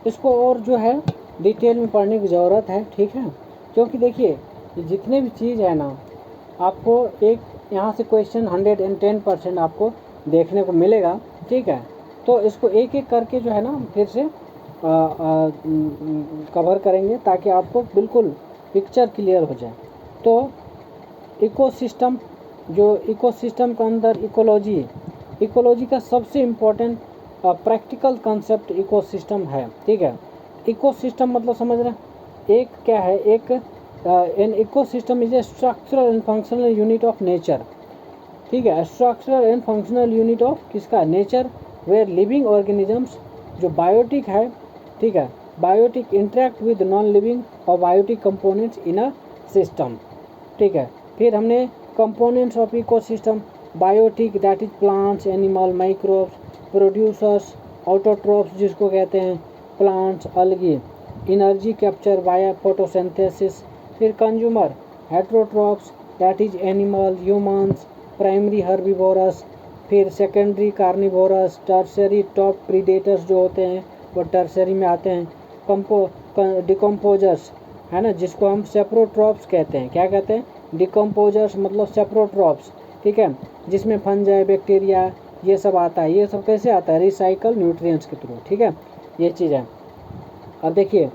इसको और जो है डिटेल में पढ़ने की ज़रूरत है, ठीक है। क्योंकि देखिए जितने भी चीज़ है ना, आपको एक यहाँ से क्वेश्चन 110% आपको देखने को मिलेगा, ठीक है। तो इसको एक एक करके जो है ना फिर से कवर करेंगे ताकि आपको बिल्कुल पिक्चर क्लियर हो जाए। तो इकोसिस्टम, जो इकोसिस्टम के अंदर इकोलॉजी, इकोलॉजी का सबसे इम्पोर्टेंट प्रैक्टिकल कंसेप्ट इकोसिस्टम है, ठीक है। इकोसिस्टम मतलब समझ रहे हैं, एक क्या है, एक an ecosystem is a structural and functional unit of nature, ठीक है। Structural and functional unit of किसका, नेचर, वेयर लिविंग ऑर्गेनिजम्स, जो बायोटिक है, ठीक है, biotic interact with non living और biotic components in a system, ठीक है। फिर हमने components of ecosystem, biotic that is plants, animal, microbes, producers, autotrophs जिसको कहते हैं plants, algae, energy capture via photosynthesis. फिर consumer, heterotrophs that is animal, humans, primary herbivorous, फिर secondary carnivorous, tertiary top predators जो होते हैं वो टर्सरी में आते हैं। डिकम्पोजर्स है ना, जिसको हम सेप्रोट्रॉप्स कहते हैं। क्या कहते हैं, डिकम्पोजर्स मतलब सेप्रोट्रॉप्स, ठीक है, जिसमें फंजाई, बैक्टीरिया ये सब आता है। ये सब कैसे आता है, रिसाइकल न्यूट्रिएंट्स के थ्रू, ठीक है, ये चीज़ है। अब देखिए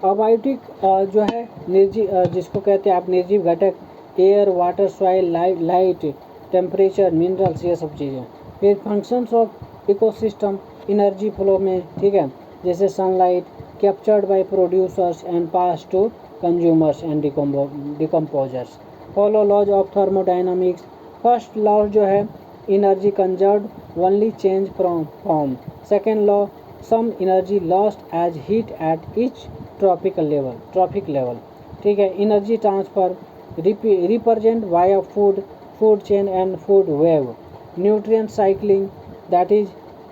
अबायोटिक जो है निर्जीव, जिसको कहते हैं आप निर्जीव घटक, air, water, soil, light, temperature, minerals, ये सब चीज़ें। फिर functions of ecosystem, energy flow में, ठीक है, जैसे sunlight captured by producers and pass to consumers and decomposers. Follow laws of thermodynamics, first law जो है energy conserved only change from form, second law some energy lost as heat at each trophic level, ठीक है। Energy transfer represent via food chain and food web, nutrient cycling that is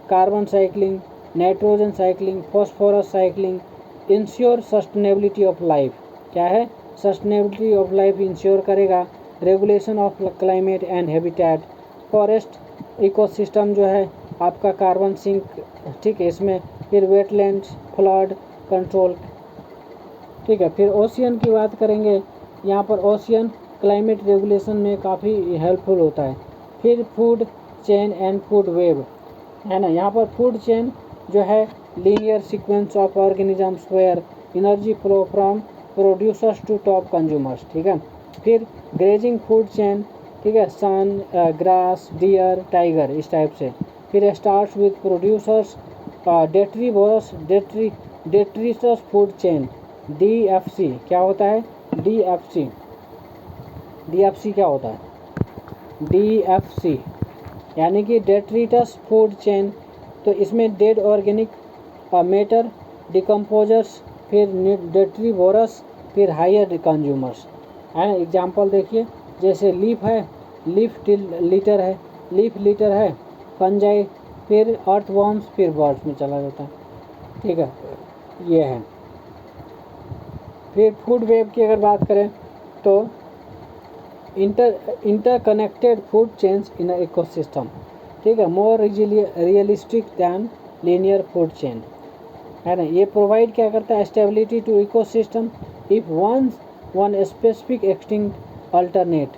carbon cycling, nitrogen cycling, phosphorus cycling, ensure sustainability of life. क्या है, सस्टेनेबिलिटी ऑफ लाइफ इंश्योर करेगा। Regulation of climate and habitat, forest ecosystem जो है आपका कार्बन सिंक, ठीक है, इसमें। फिर वेटलैंड्स, फ्लड कंट्रोल, ठीक है। फिर ओशियन की बात करेंगे, यहाँ पर ओशियन क्लाइमेट रेगुलेशन में काफ़ी हेल्पफुल होता है। फिर food chain and food web है ना, यहाँ पर फूड चेन जो है linear sequence of organisms where energy flow from producers to top consumers, ठीक है। फिर ग्रेजिंग फूड चेन, ठीक है, सन, ग्रास, डियर, टाइगर, इस टाइप से। फिर starts with producers, detritus food chain, DFC क्या होता है, DFC क्या होता है, DFC यानी कि डेट्रीटस फूड चेन। तो इसमें डेड ऑर्गेनिक मैटर, डिकम्पोजर्स, फिर डेट्रीवोरस, फिर हायर कंज्यूमर्स, है ना। एग्जांपल देखिए, जैसे लीफ है, लीफ लीटर है, फंजाई, फिर अर्थवॉर्म्स, फिर बर्ड्स में चला जाता है, ठीक है, ये है। फिर फूड वेब की अगर बात करें तो interconnected food chains in ecosystem, ठीक है, more realistic than linear food chain, है ना। ये प्रोवाइड क्या करता है, stability to ecosystem if one specific extinct alternate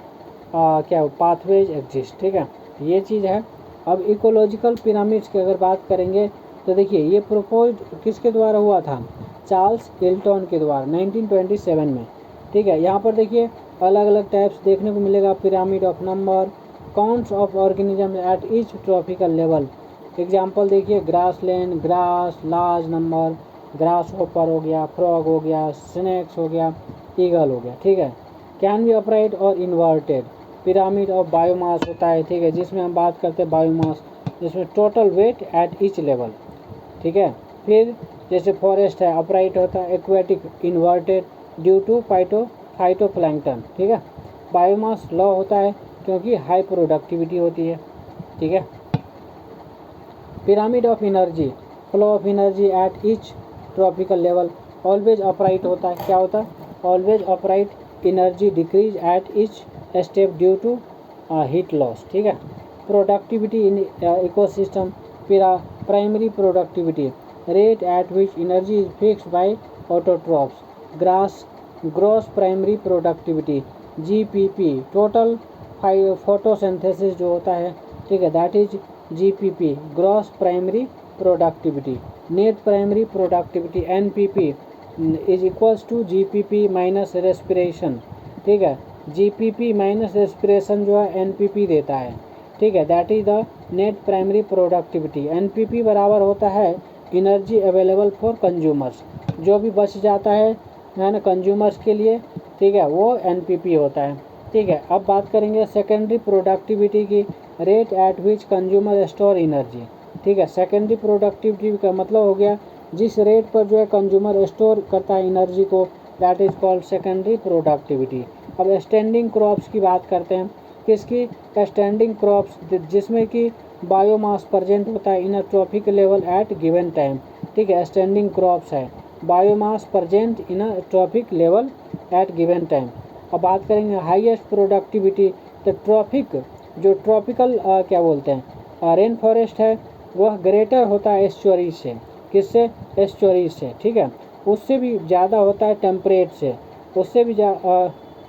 क्या पाथवेज एग्जिस्ट, ठीक है, ये चीज़ है। अब इकोलॉजिकल पिरामिड्स की अगर बात करेंगे तो देखिए ये प्रपोज किसके द्वारा हुआ था, चार्ल्स हिल्टन के द्वारा 1927 में, ठीक है। यहाँ पर देखिए अलग अलग टाइप्स देखने को मिलेगा, pyramid of number, counts of organism at each tropical level. Example देखिए, grassland, grass, large number, grasshopper हो गया, फ्रॉग हो गया, स्नेक्स हो गया, ईगल हो गया, ठीक है। कैन बी अपराइट और इन्वर्टेड। पिरामिड ऑफ बायोमास होता है, ठीक है, जिसमें हम बात करते हैं बायोमास, जिसमें total weight at each level, ठीक है। फिर जैसे फॉरेस्ट है, अपराइट होता है, aquatic inverted due to phytoplankton, ठीक है। बायोमास लॉ होता है क्योंकि हाई प्रोडक्टिविटी होती है, ठीक है। Pyramid of energy, flow of energy at each tropical level, always upright होता है, क्या होता है, always upright, energy decrease at each step due to heat loss, ठीक है। Productivity in ecosystem, primary productivity, rate at which energy is fixed by autotrophs, gross primary productivity, GPP, total photosynthesis जो होता है, ठीक है, that is GPP, gross primary productivity. Net primary productivity NPP is equals to GPP minus respiration, ठीक है। जीपीपी माइनस रेस्पिरेशन जो है एनपीपी देता है, ठीक है, that is the net primary productivity. NPP बराबर होता है एनर्जी अवेलेबल फॉर कंज्यूमर्स, जो भी बच जाता है ना कंज्यूमर्स के लिए, ठीक है, वो एनपीपी होता है, ठीक है। अब बात करेंगे सेकेंडरी प्रोडक्टिविटी की, rate at which consumer store energy, ठीक है। सेकेंडरी प्रोडक्टिविटी का मतलब हो गया जिस रेट पर जो है कंज्यूमर स्टोर करता है एनर्जी को, that is called secondary productivity. अब स्टैंडिंग क्रॉप्स की बात करते हैं, किसकी, स्टैंडिंग क्रॉप्स जिसमें कि बायोमास प्रेजेंट होता है in a tropic level at given time, ठीक है, स्टैंडिंग क्रॉप्स है, biomass present in a tropic level at given time. अब बात करेंगे हाईएस्ट प्रोडक्टिविटी, तो ट्रॉपिक जो ट्रॉपिकल क्या बोलते हैं रेन फॉरेस्ट है, वह ग्रेटर होता है एस्चुअरीज से, किससे, एस्चुअरीज से, ठीक है, उससे भी ज़्यादा होता है टेम्परेट से, उससे भी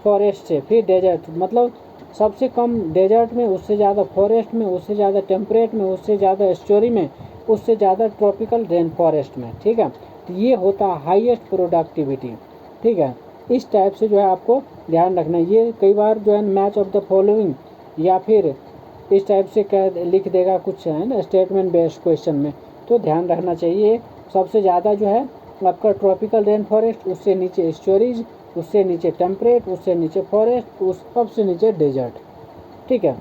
फॉरेस्ट से, फिर डेजर्ट, मतलब सबसे कम डेजर्ट में, उससे ज़्यादा फॉरेस्ट में, उससे ज़्यादा टेम्परेट में, उससे ज़्यादा एस्चुअरी में, उससे ज़्यादा ट्रॉपिकल रेन फॉरेस्ट में, ठीक है। तो ये होता है हाईएस्ट प्रोडक्टिविटी, ठीक है। इस टाइप से जो है आपको ध्यान रखना है। ये कई बार जो है मैच ऑफ द फॉलोइंग या फिर इस टाइप से कह लिख देगा कुछ है ना स्टेटमेंट बेस्ड क्वेश्चन में, तो ध्यान रखना चाहिए। सबसे ज़्यादा जो है आपका ट्रॉपिकल रेन फॉरेस्ट, उससे नीचे एस्चुअरीज, उससे नीचे टेम्परेट, उससे नीचे फॉरेस्ट, उस सबसे नीचे डेजर्ट, ठीक है।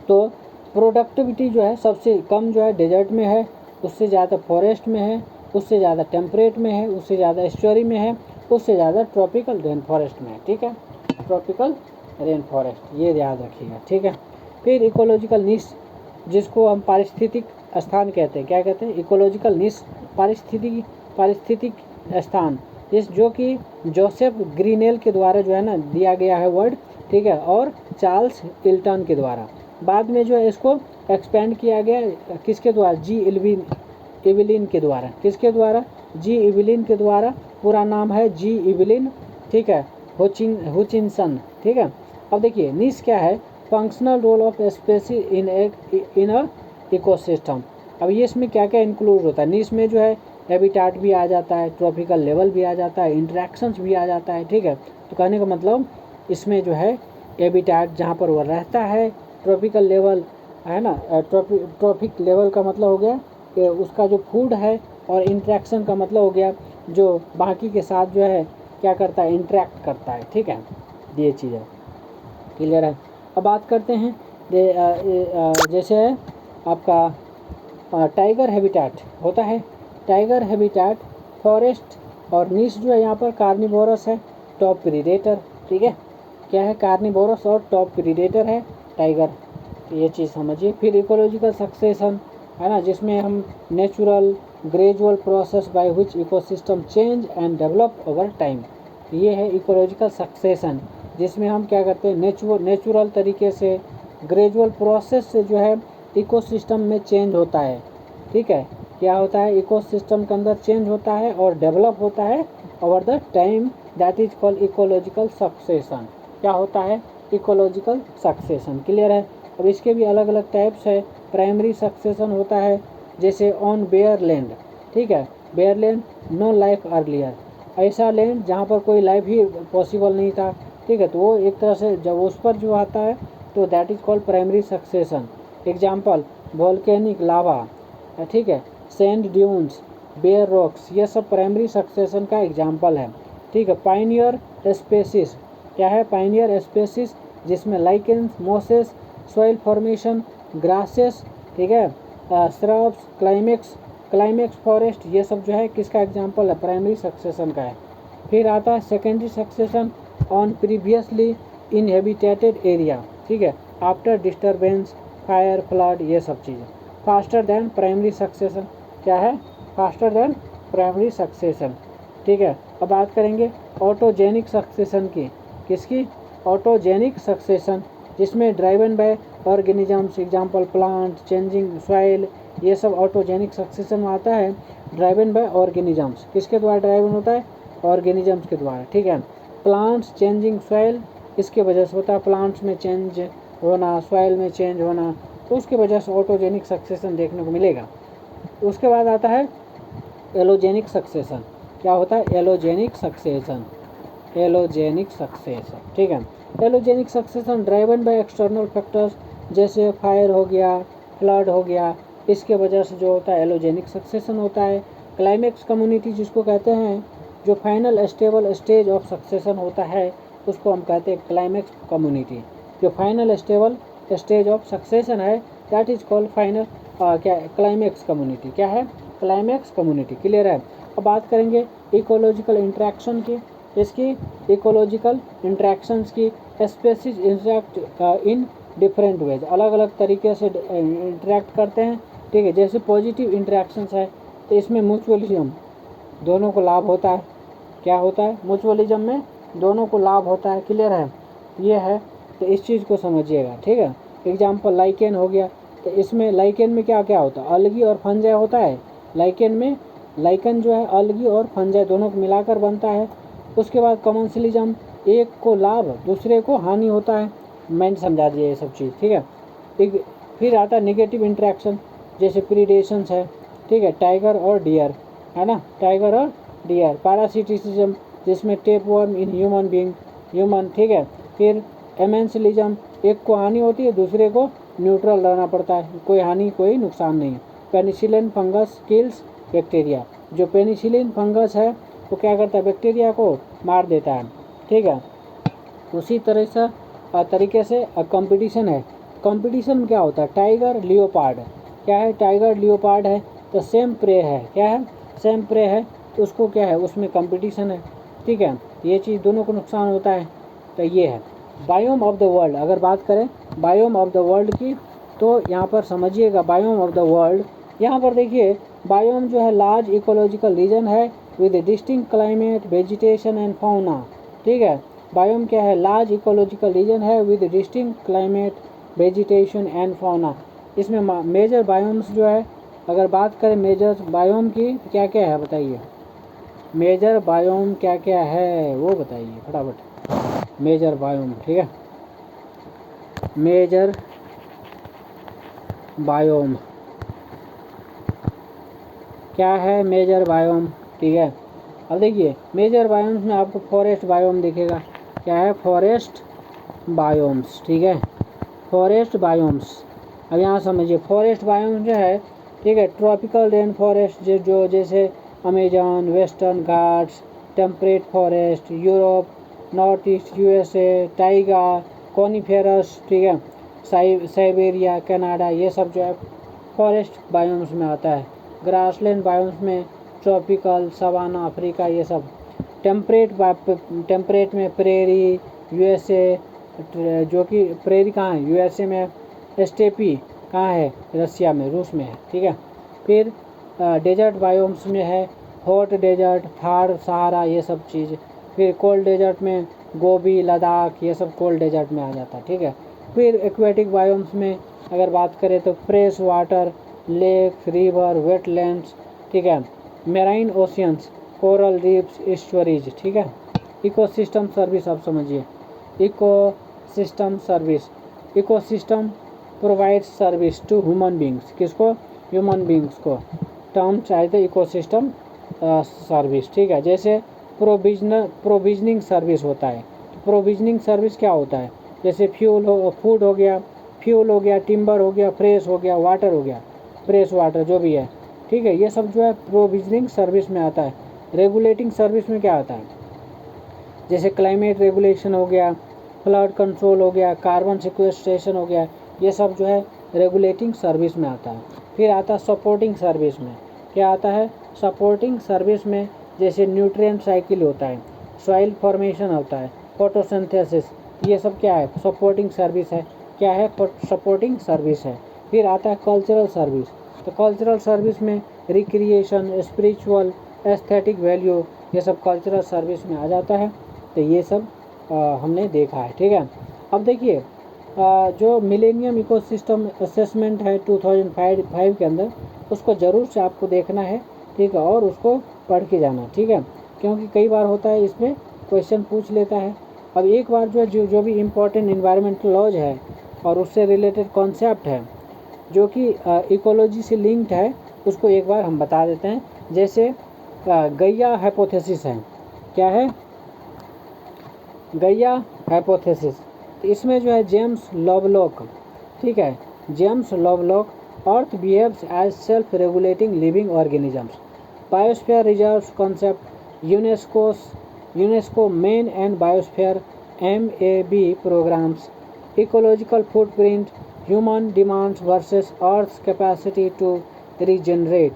तो प्रोडक्टिविटी जो है सबसे कम जो है डेजर्ट में है, उससे ज़्यादा फॉरेस्ट में है, उससे ज़्यादा टेम्परेट में है, उससे ज़्यादा एस्चुअरी में है, उससे ज़्यादा ट्रॉपिकल रेन फॉरेस्ट में है, ठीक है, ट्रॉपिकल रेन फॉरेस्ट, ये याद रखिएगा, ठीक है। फिर इकोलॉजिकल निश, जिसको हम पारिस्थितिक स्थान कहते हैं, क्या कहते हैं, इकोलॉजिकल निश, पारिस्थितिक स्थान, इस जो कि जोसेफ ग्रीनेल के द्वारा जो है ना दिया गया है वर्ड, ठीक है, और चार्ल्स इल्टन के द्वारा। बाद में जो है इसको एक्सपेंड किया गया किसके द्वारा, जी इवलिन के द्वारा, किसके द्वारा, जी इवलिन के द्वारा। पूरा नाम है जी इवलिन, ठीक है, हुचिनसन, ठीक है। अब देखिए निश क्या है, functional role of species in a ecosystem. अब ये इसमें क्या क्या इंक्लूड होता है, निश में जो है हैबिटाट भी आ जाता है, ट्रॉपिकल लेवल भी आ जाता है, इंटरेक्शंस भी आ जाता है, ठीक है। तो कहने का मतलब इसमें जो है हैबिटाट जहाँ पर वह रहता है, ट्रॉपिकल लेवल है ना, ट्रॉपिक लेवल का मतलब हो गया कि उसका जो फूड है, और इंटरेक्शन का मतलब हो गया जो बाकी के साथ जो है क्या करता है, इंटरेक्ट करता है, ठीक है। ये चीज़ है, क्लियर है। अब बात करते हैं जैसे आपका टाइगर हैबिटेट होता है, टाइगर हैबिटेट, फॉरेस्ट और निश जो है यहाँ पर कार्निवोरस है, टॉप प्रीडेटर, ठीक है, क्या है, कार्निवोरस और टॉप प्रीडेटर है टाइगर, तो ये चीज़ समझिए। फिर इकोलॉजिकल सक्सेशन है ना, जिसमें हम natural gradual process by which ecosystem change and develop over time, ये है इकोलॉजिकल सक्सेशन, जिसमें हम क्या करते हैं, नेचुरल तरीके से ग्रेजुअल प्रोसेस से जो है इकोसिस्टम में चेंज होता है, ठीक है, क्या होता है, इकोसिस्टम के अंदर चेंज होता है और डेवलप होता है over the time, that is called ecological succession. क्या होता है, इकोलॉजिकल सक्सेशन, क्लियर है। अब इसके भी अलग अलग टाइप्स है। प्राइमरी सक्सेशन होता है जैसे ऑन बेयर लैंड, ठीक है, bare land, no life earlier, ऐसा लैंड जहाँ पर कोई लाइफ ही पॉसिबल नहीं था, ठीक है, तो वो एक तरह से जब उस पर जो आता है तो that is called primary succession. Example volcanic lava, ठीक है, सैंड ड्यून्स, बेयर रॉक्स, ये सब प्राइमरी सक्सेशन का एग्जाम्पल है, ठीक है। पाइनियर स्पेसिस, क्या है, पाइनियर स्पेसिस, जिसमें lichens, Moses, soil formation, grasses, ठीक है, श्रब्स, क्लाइमेक्स फॉरेस्ट, ये सब जो है किसका एग्जाम्पल है, प्राइमरी सक्सेशन का है। फिर आता है secondary succession on previously inhabited area, ठीक है, आफ्टर डिस्टर्बेंस, फायर, फ्लड, ये सब चीज़ें। फास्टर देन प्राइमरी सक्सेशन, क्या है, फास्टर देन प्राइमरी सक्सेशन, ठीक है। अब बात करेंगे ऑटोजेनिक सक्सेशन की, किसकी, ऑटोजेनिक सक्सेशन, जिसमें driven by organisms, example plant, changing soil, ये सब ऑटोजेनिक सक्सेशन में आता है। ड्राइवन बाय ऑर्गेनिजम्स, किसके द्वारा ड्राइवन होता है, ऑर्गेनिजम्स के द्वारा, ठीक है। प्लांट्स चेंजिंग सॉइल, इसके वजह से होता है, प्लांट्स में चेंज होना, सॉइल में चेंज होना, तो उसकी वजह से ऑटोजेनिक सक्सेशन देखने को मिलेगा। उसके बाद आता है एलोजेनिक सक्सेशन। क्या होता है? एलोजेनिक सक्सेशन, एलोजेनिक सक्सेशन, ठीक है। Allogenic succession driven by external factors, जैसे फायर हो गया, फ्लड हो गया, इसके वजह से जो होता है एलोजेनिक सक्सेशन होता है। क्लाइमेक्स कम्युनिटी जिसको कहते हैं, जो final stable stage of succession होता है, उसको हम कहते हैं क्लाइमेक्स कम्युनिटी। जो final stable stage of succession है, दैट इज कॉल्ड फाइनल क्या क्लाइमेक्स कम्युनिटी। क्या है? Climax community. क्लियर है? अब बात करेंगे इकोलॉजिकल इंटरेक्शन की। इसकी इकोलॉजिकल इंटरेक्शंस की, species interact in different ways, अलग अलग तरीके से इंटरेक्ट करते हैं, ठीक है। जैसे पॉजिटिव इंटरेक्शंस है तो इसमें म्यूचुअलिज्म, दोनों को लाभ होता है। क्या होता है? म्यूचुअलिज्म में दोनों को लाभ होता है। क्लियर है? ये है, तो इस चीज़ को समझिएगा, ठीक है। एग्जाम्पल लाइकेन हो गया, तो इसमें लाइकेन में क्या क्या होता है? अलगी और फंजाई होता है। लाइकेन में, लाइकन जो है अलगी और फंजाई दोनों को मिलाकर बनता है। उसके बाद कॉमन्सलिज्म, एक को लाभ दूसरे को हानि होता है। मैंने समझा दिया ये सब चीज़, ठीक है। फिर आता है निगेटिव इंटरेक्शन, जैसे प्रीडेशंस है, ठीक है, टाइगर और डियर, है ना, टाइगर और डियर। पैरासिटिसिज्म, जिसमें tape worm in human being, human, ठीक है। फिर एमेंसलिज्म, एक को हानि होती है, दूसरे को न्यूट्रल रहना पड़ता है, कोई हानि कोई नुकसान नहीं। पेनिसिलिन फंगस किल्स बैक्टीरिया, जो पेनिसिलिन फंगस है वो क्या करता है? बैक्टीरिया को मार देता है, ठीक है। उसी तरह से तरीके से कंपटीशन है। कंपटीशन में क्या होता है? टाइगर लियोपार्ड, क्या है? टाइगर लियोपार्ड है तो सेम प्रे है, क्या है? सेम प्रे है, तो उसको क्या है? उसमें कंपटीशन है, ठीक है। ये चीज़ दोनों को नुकसान होता है, तो ये है। बायोम ऑफ द वर्ल्ड, अगर बात करें बायोम ऑफ द वर्ल्ड की, तो यहाँ पर समझिएगा बायोम ऑफ द वर्ल्ड, यहाँ पर देखिए बायोम जो है लार्ज इकोलॉजिकल रीजन है with distinct climate, vegetation and fauna, ठीक है। बायोम क्या है? लार्ज इकोलॉजिकल रीजन है with distinct climate, vegetation and fauna. इसमें मेजर बायोम्स जो है, अगर बात करें मेजर बायोम की, तो क्या क्या है बताइए? मेजर बायोम क्या क्या है वो बताइए फटाफट। मेजर बायोम, ठीक है, मेजर बायोम क्या है? मेजर बायोम, ठीक है। अब देखिए मेजर बायोम्स में आपको फॉरेस्ट बायोम दिखेगा। क्या है? फॉरेस्ट बायोम्स, ठीक है, फॉरेस्ट बायोम्स। अब यहाँ समझिए फॉरेस्ट बायोम जो है, ठीक है, ट्रॉपिकल रेन फॉरेस्ट जो जैसे Amazon, western Ghats, temperate forest, Europe, north east USA, Tyga, coniferous, ठीक है, साइबेरिया, कनाडा, ये सब जो है फॉरेस्ट बायोम्स में आता है। ग्रासलैंड बायोम्स में ट्रॉपिकल, सवाना, अफ्रीका, ये सब। टेम्परेट में प्रेरी, यूएसए, जो कि प्रेरी कहाँ है? यूएसए में। स्टेपी कहाँ है? रसिया में, रूस में है, ठीक है। फिर डेजर्ट बायोम्स में है हॉट डेजर्ट, थार, सहारा, ये सब चीज़। फिर कोल्ड डेजर्ट में गोबी, लद्दाख, ये सब कोल्ड डेजर्ट में आ जाता है, ठीक है। फिर एक्वेटिक बायोम्स में अगर बात करें तो fresh water, lake, river, wetlands, ठीक है, marine oceans, coral reefs, estuaries, ठीक है। इकोसिस्टम सर्विस, आप समझिए ecosystem service, ecosystem provide service to human beings, किसको? ह्यूमन बींग्स को। टर्म चाहिए इकोसिस्टम सर्विस, ठीक है। जैसे प्रोविजनिंग सर्विस होता है। प्रोविजनिंग सर्विस क्या होता है? जैसे फूड हो गया, फ्यूल हो गया, टिम्बर हो गया, फ्रेश हो गया, वाटर हो गया, फ्रेश वाटर जो भी है, ठीक है, ये सब जो है प्रोविजनिंग सर्विस में आता है। रेगुलेटिंग सर्विस में क्या आता है? जैसे क्लाइमेट रेगुलेशन हो गया, फ्लड कंट्रोल हो गया, कार्बन सिक्वेस्ट्रेशन हो गया, ये सब जो है रेगुलेटिंग सर्विस में आता है। फिर आता है सपोर्टिंग सर्विस में। क्या आता है? सपोर्टिंग सर्विस में जैसे न्यूट्रिएंट साइकिल होता है, सॉइल फॉर्मेशन होता है, फोटोसिंथेसिस, ये सब क्या है? सपोर्टिंग सर्विस है। क्या है? सपोर्टिंग सर्विस है। फिर आता है कल्चरल सर्विस। तो कल्चरल सर्विस में रिक्रिएशन, स्पिरिचुअल, एस्थेटिक वैल्यू, ये सब कल्चरल सर्विस में आ जाता है। तो ये सब हमने देखा है, ठीक है। अब देखिए जो मिलेनियम इकोसिस्टम असेसमेंट है 2005 के अंदर, उसको ज़रूर से आपको देखना है, ठीक है, और उसको पढ़ के जाना, ठीक है, क्योंकि कई बार होता है इसमें क्वेश्चन पूछ लेता है। अब एक बार जो भी इम्पोर्टेंट इन्वायरमेंटल लॉज है और उससे रिलेटेड कॉन्सेप्ट है जो कि इकोलॉजी से लिंक्ड है, उसको एक बार हम बता देते हैं। जैसे गैया हाइपोथेसिस है। क्या है? गैया हाइपोथेसिस। इसमें जो है जेम्स लवलॉक, ठीक है, James Lovelock, earth behaves as self regulating living organisms, biosphere reserves concept, UNESCO man and biosphere MAB programmes, ecological footprint, human demands versus earth capacity to regenerate.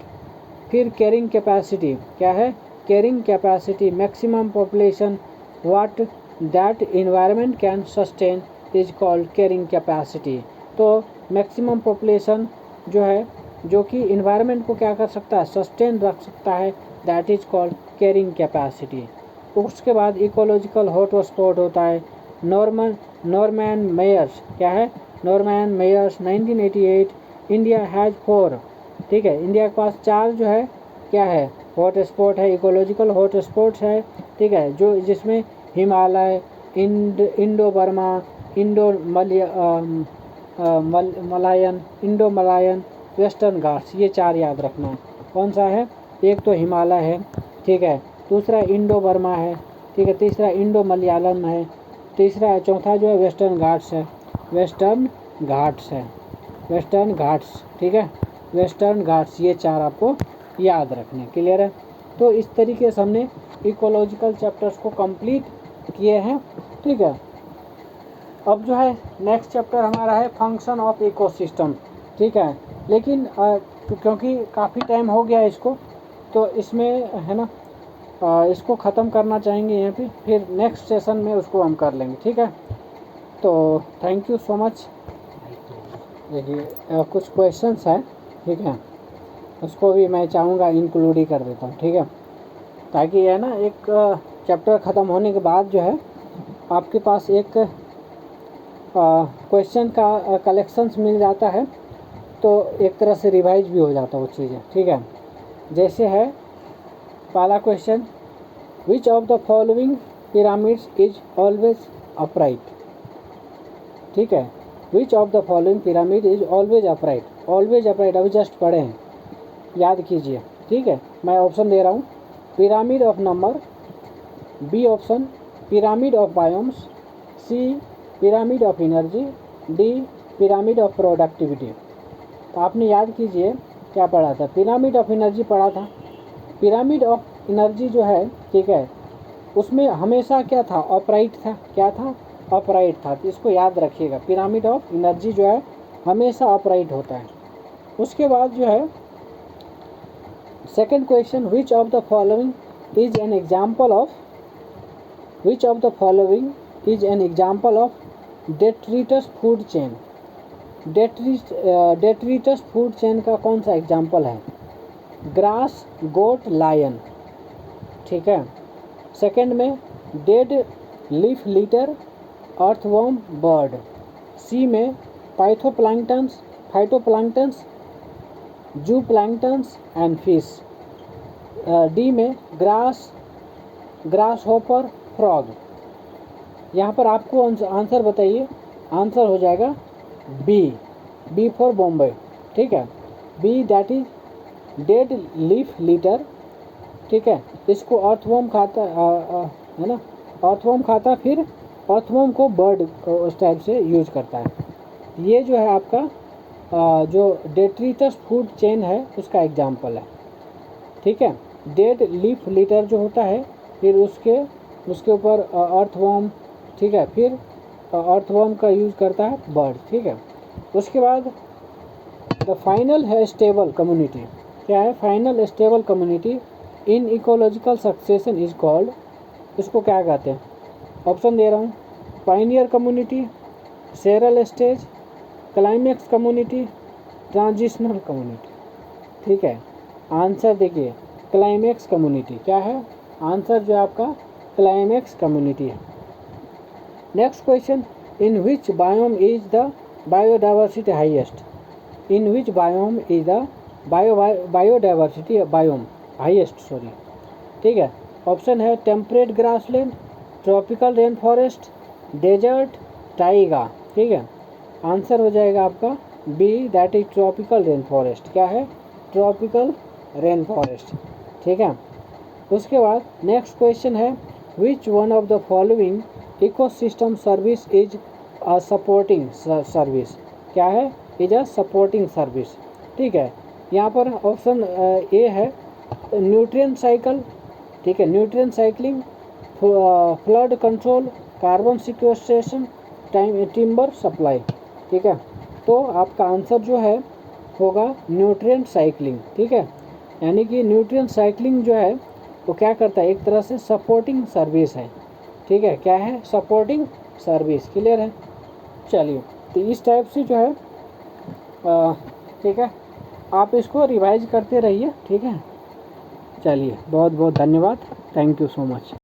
फिर कैरिंग कैपेसिटी। क्या है? Carrying capacity, maximum population what that environment can sustain is called carrying capacity. तो मैक्सिमम पॉपुलेशन जो है, जो कि इन्वायरमेंट को क्या कर सकता है? सस्टेन रख सकता है, that is called carrying capacity. उसके बाद इकोलॉजिकल हॉटस्पॉट होता है। Norman Myers. क्या है? Norman Myers 1988। इंडिया हैज़ 4, ठीक है, इंडिया के पास 4 जो है क्या है? हॉटस्पॉट है, इकोलॉजिकल हॉटस्पॉट्स है, ठीक है, जो जिसमें Himalaya, Indo Burma, Indo Malayan, western Ghats, ये 4 याद रखना है। कौन सा है? एक तो हिमालय है, ठीक है, दूसरा इंडो बर्मा है, ठीक है, तीसरा इंडो मलयालम है, चौथा जो है वेस्टर्न घाट्स है, वेस्टर्न घाट्स, ठीक है, वेस्टर्न घाट्स, ये 4 आपको याद रखने। क्लियर है? तो इस तरीके से हमने इकोलॉजिकल चैप्टर्स को कंप्लीट किए हैं, ठीक है। अब जो है नेक्स्ट चैप्टर हमारा है फंक्शन ऑफ इकोसिस्टम, ठीक है, लेकिन क्योंकि काफ़ी टाइम हो गया इसको, तो इसमें है ना इसको ख़त्म करना चाहेंगे यहाँ पे, फिर नेक्स्ट सेशन में उसको हम कर लेंगे, ठीक है। तो थैंक यू सो मच। देखिए कुछ क्वेश्चंस हैं, ठीक है, उसको भी मैं चाहूँगा इंक्लूड ही कर देता हूँ, ठीक है, ताकि है ना एक चैप्टर ख़त्म होने के बाद जो है आपके पास एक क्वेश्चन का कलेक्शंस मिल जाता है, तो एक तरह से रिवाइज भी हो जाता है वो चीज़ें, ठीक है। जैसे है पहला question, which of the following pyramids is always upright, ठीक है, which of the following pyramid is always upright, अभी जस्ट पढ़े हैं, याद कीजिए, ठीक है। मैं ऑप्शन दे रहा हूँ, pyramid of number, B option pyramid of biomes, C pyramid of energy, D pyramid of productivity. तो आपने याद कीजिए क्या पढ़ा था? पिरामिड ऑफ एनर्जी पढ़ा था। पिरामिड ऑफ एनर्जी जो है, ठीक है, उसमें हमेशा क्या था? अपराइट था। क्या था? अपराइट था। तो इसको याद रखिएगा, पिरामिड ऑफ एनर्जी जो है हमेशा अपराइट होता है। उसके बाद जो है second question, which of the following is an example of detritus food chain. Detritus food chain का कौन सा एग्जाम्पल है? ग्रास, गोट, लायन, ठीक है। सेकंड में dead leaf litter, earthworm, bird. C में phytoplanktons, zooplanktons and fish. D में ग्रास हॉपर, फ्रॉग। यहाँ पर आपको आंसर बताइए। आंसर हो जाएगा बी फॉर बॉम्बे, ठीक है, B, that is dead leaf litter, ठीक है। इसको अर्थवर्म खाता है ना, अर्थवर्म खाता, फिर अर्थवर्म को बर्ड उस टाइप से यूज करता है। ये जो है आपका जो डेट्रिटस फूड चेन है उसका एग्जाम्पल है, ठीक है। डेड लीफ लिटर जो होता है, फिर उसके ऊपर अर्थवर्म, ठीक है, फिर अर्थवर्म का यूज करता है बर्ड, ठीक है। उसके बाद द फाइनल है स्टेबल कम्युनिटी। क्या है? Final stable community in ecological succession is called, इसको क्या कहते हैं? ऑप्शन दे रहा हूँ, pioneer community, cereal stage, climax community, transitional community, ठीक है। आंसर देखिए, क्लाइमेक्स कम्युनिटी। क्या है? आंसर जो आपका क्लाइमेक्स कम्युनिटी है। Next question, in which biome is the biodiversity highest. In which biome is the biodiversity biome highest, sorry, ठीक है। ऑप्शन है temperate grassland, tropical rain forest, desert, taiga, ठीक है। आंसर हो जाएगा आपका B, that is tropical rain forest. क्या है? Tropical rain forest. ठीक है। उसके बाद नेक्स्ट क्वेश्चन है, which one of the following ecosystem service is a supporting service. क्या है? Is a supporting service. ठीक है। यहाँ पर ऑप्शन ए है न्यूट्रिएंट साइकिल। ठीक है, nutrient cycling, flood control, carbon sequestration, timber supply. ठीक है, तो आपका आंसर जो है होगा न्यूट्रिएंट साइक्लिंग। ठीक है, यानी कि न्यूट्रिएंट साइक्लिंग जो है वो क्या करता है, एक तरह से सपोर्टिंग सर्विस है। ठीक है, क्या है? Supporting service. क्लियर है? चलिए, तो इस टाइप से जो है ठीक है, आप इसको रिवाइज करते रहिए। ठीक है, चलिए, बहुत बहुत धन्यवाद। Thank you so much.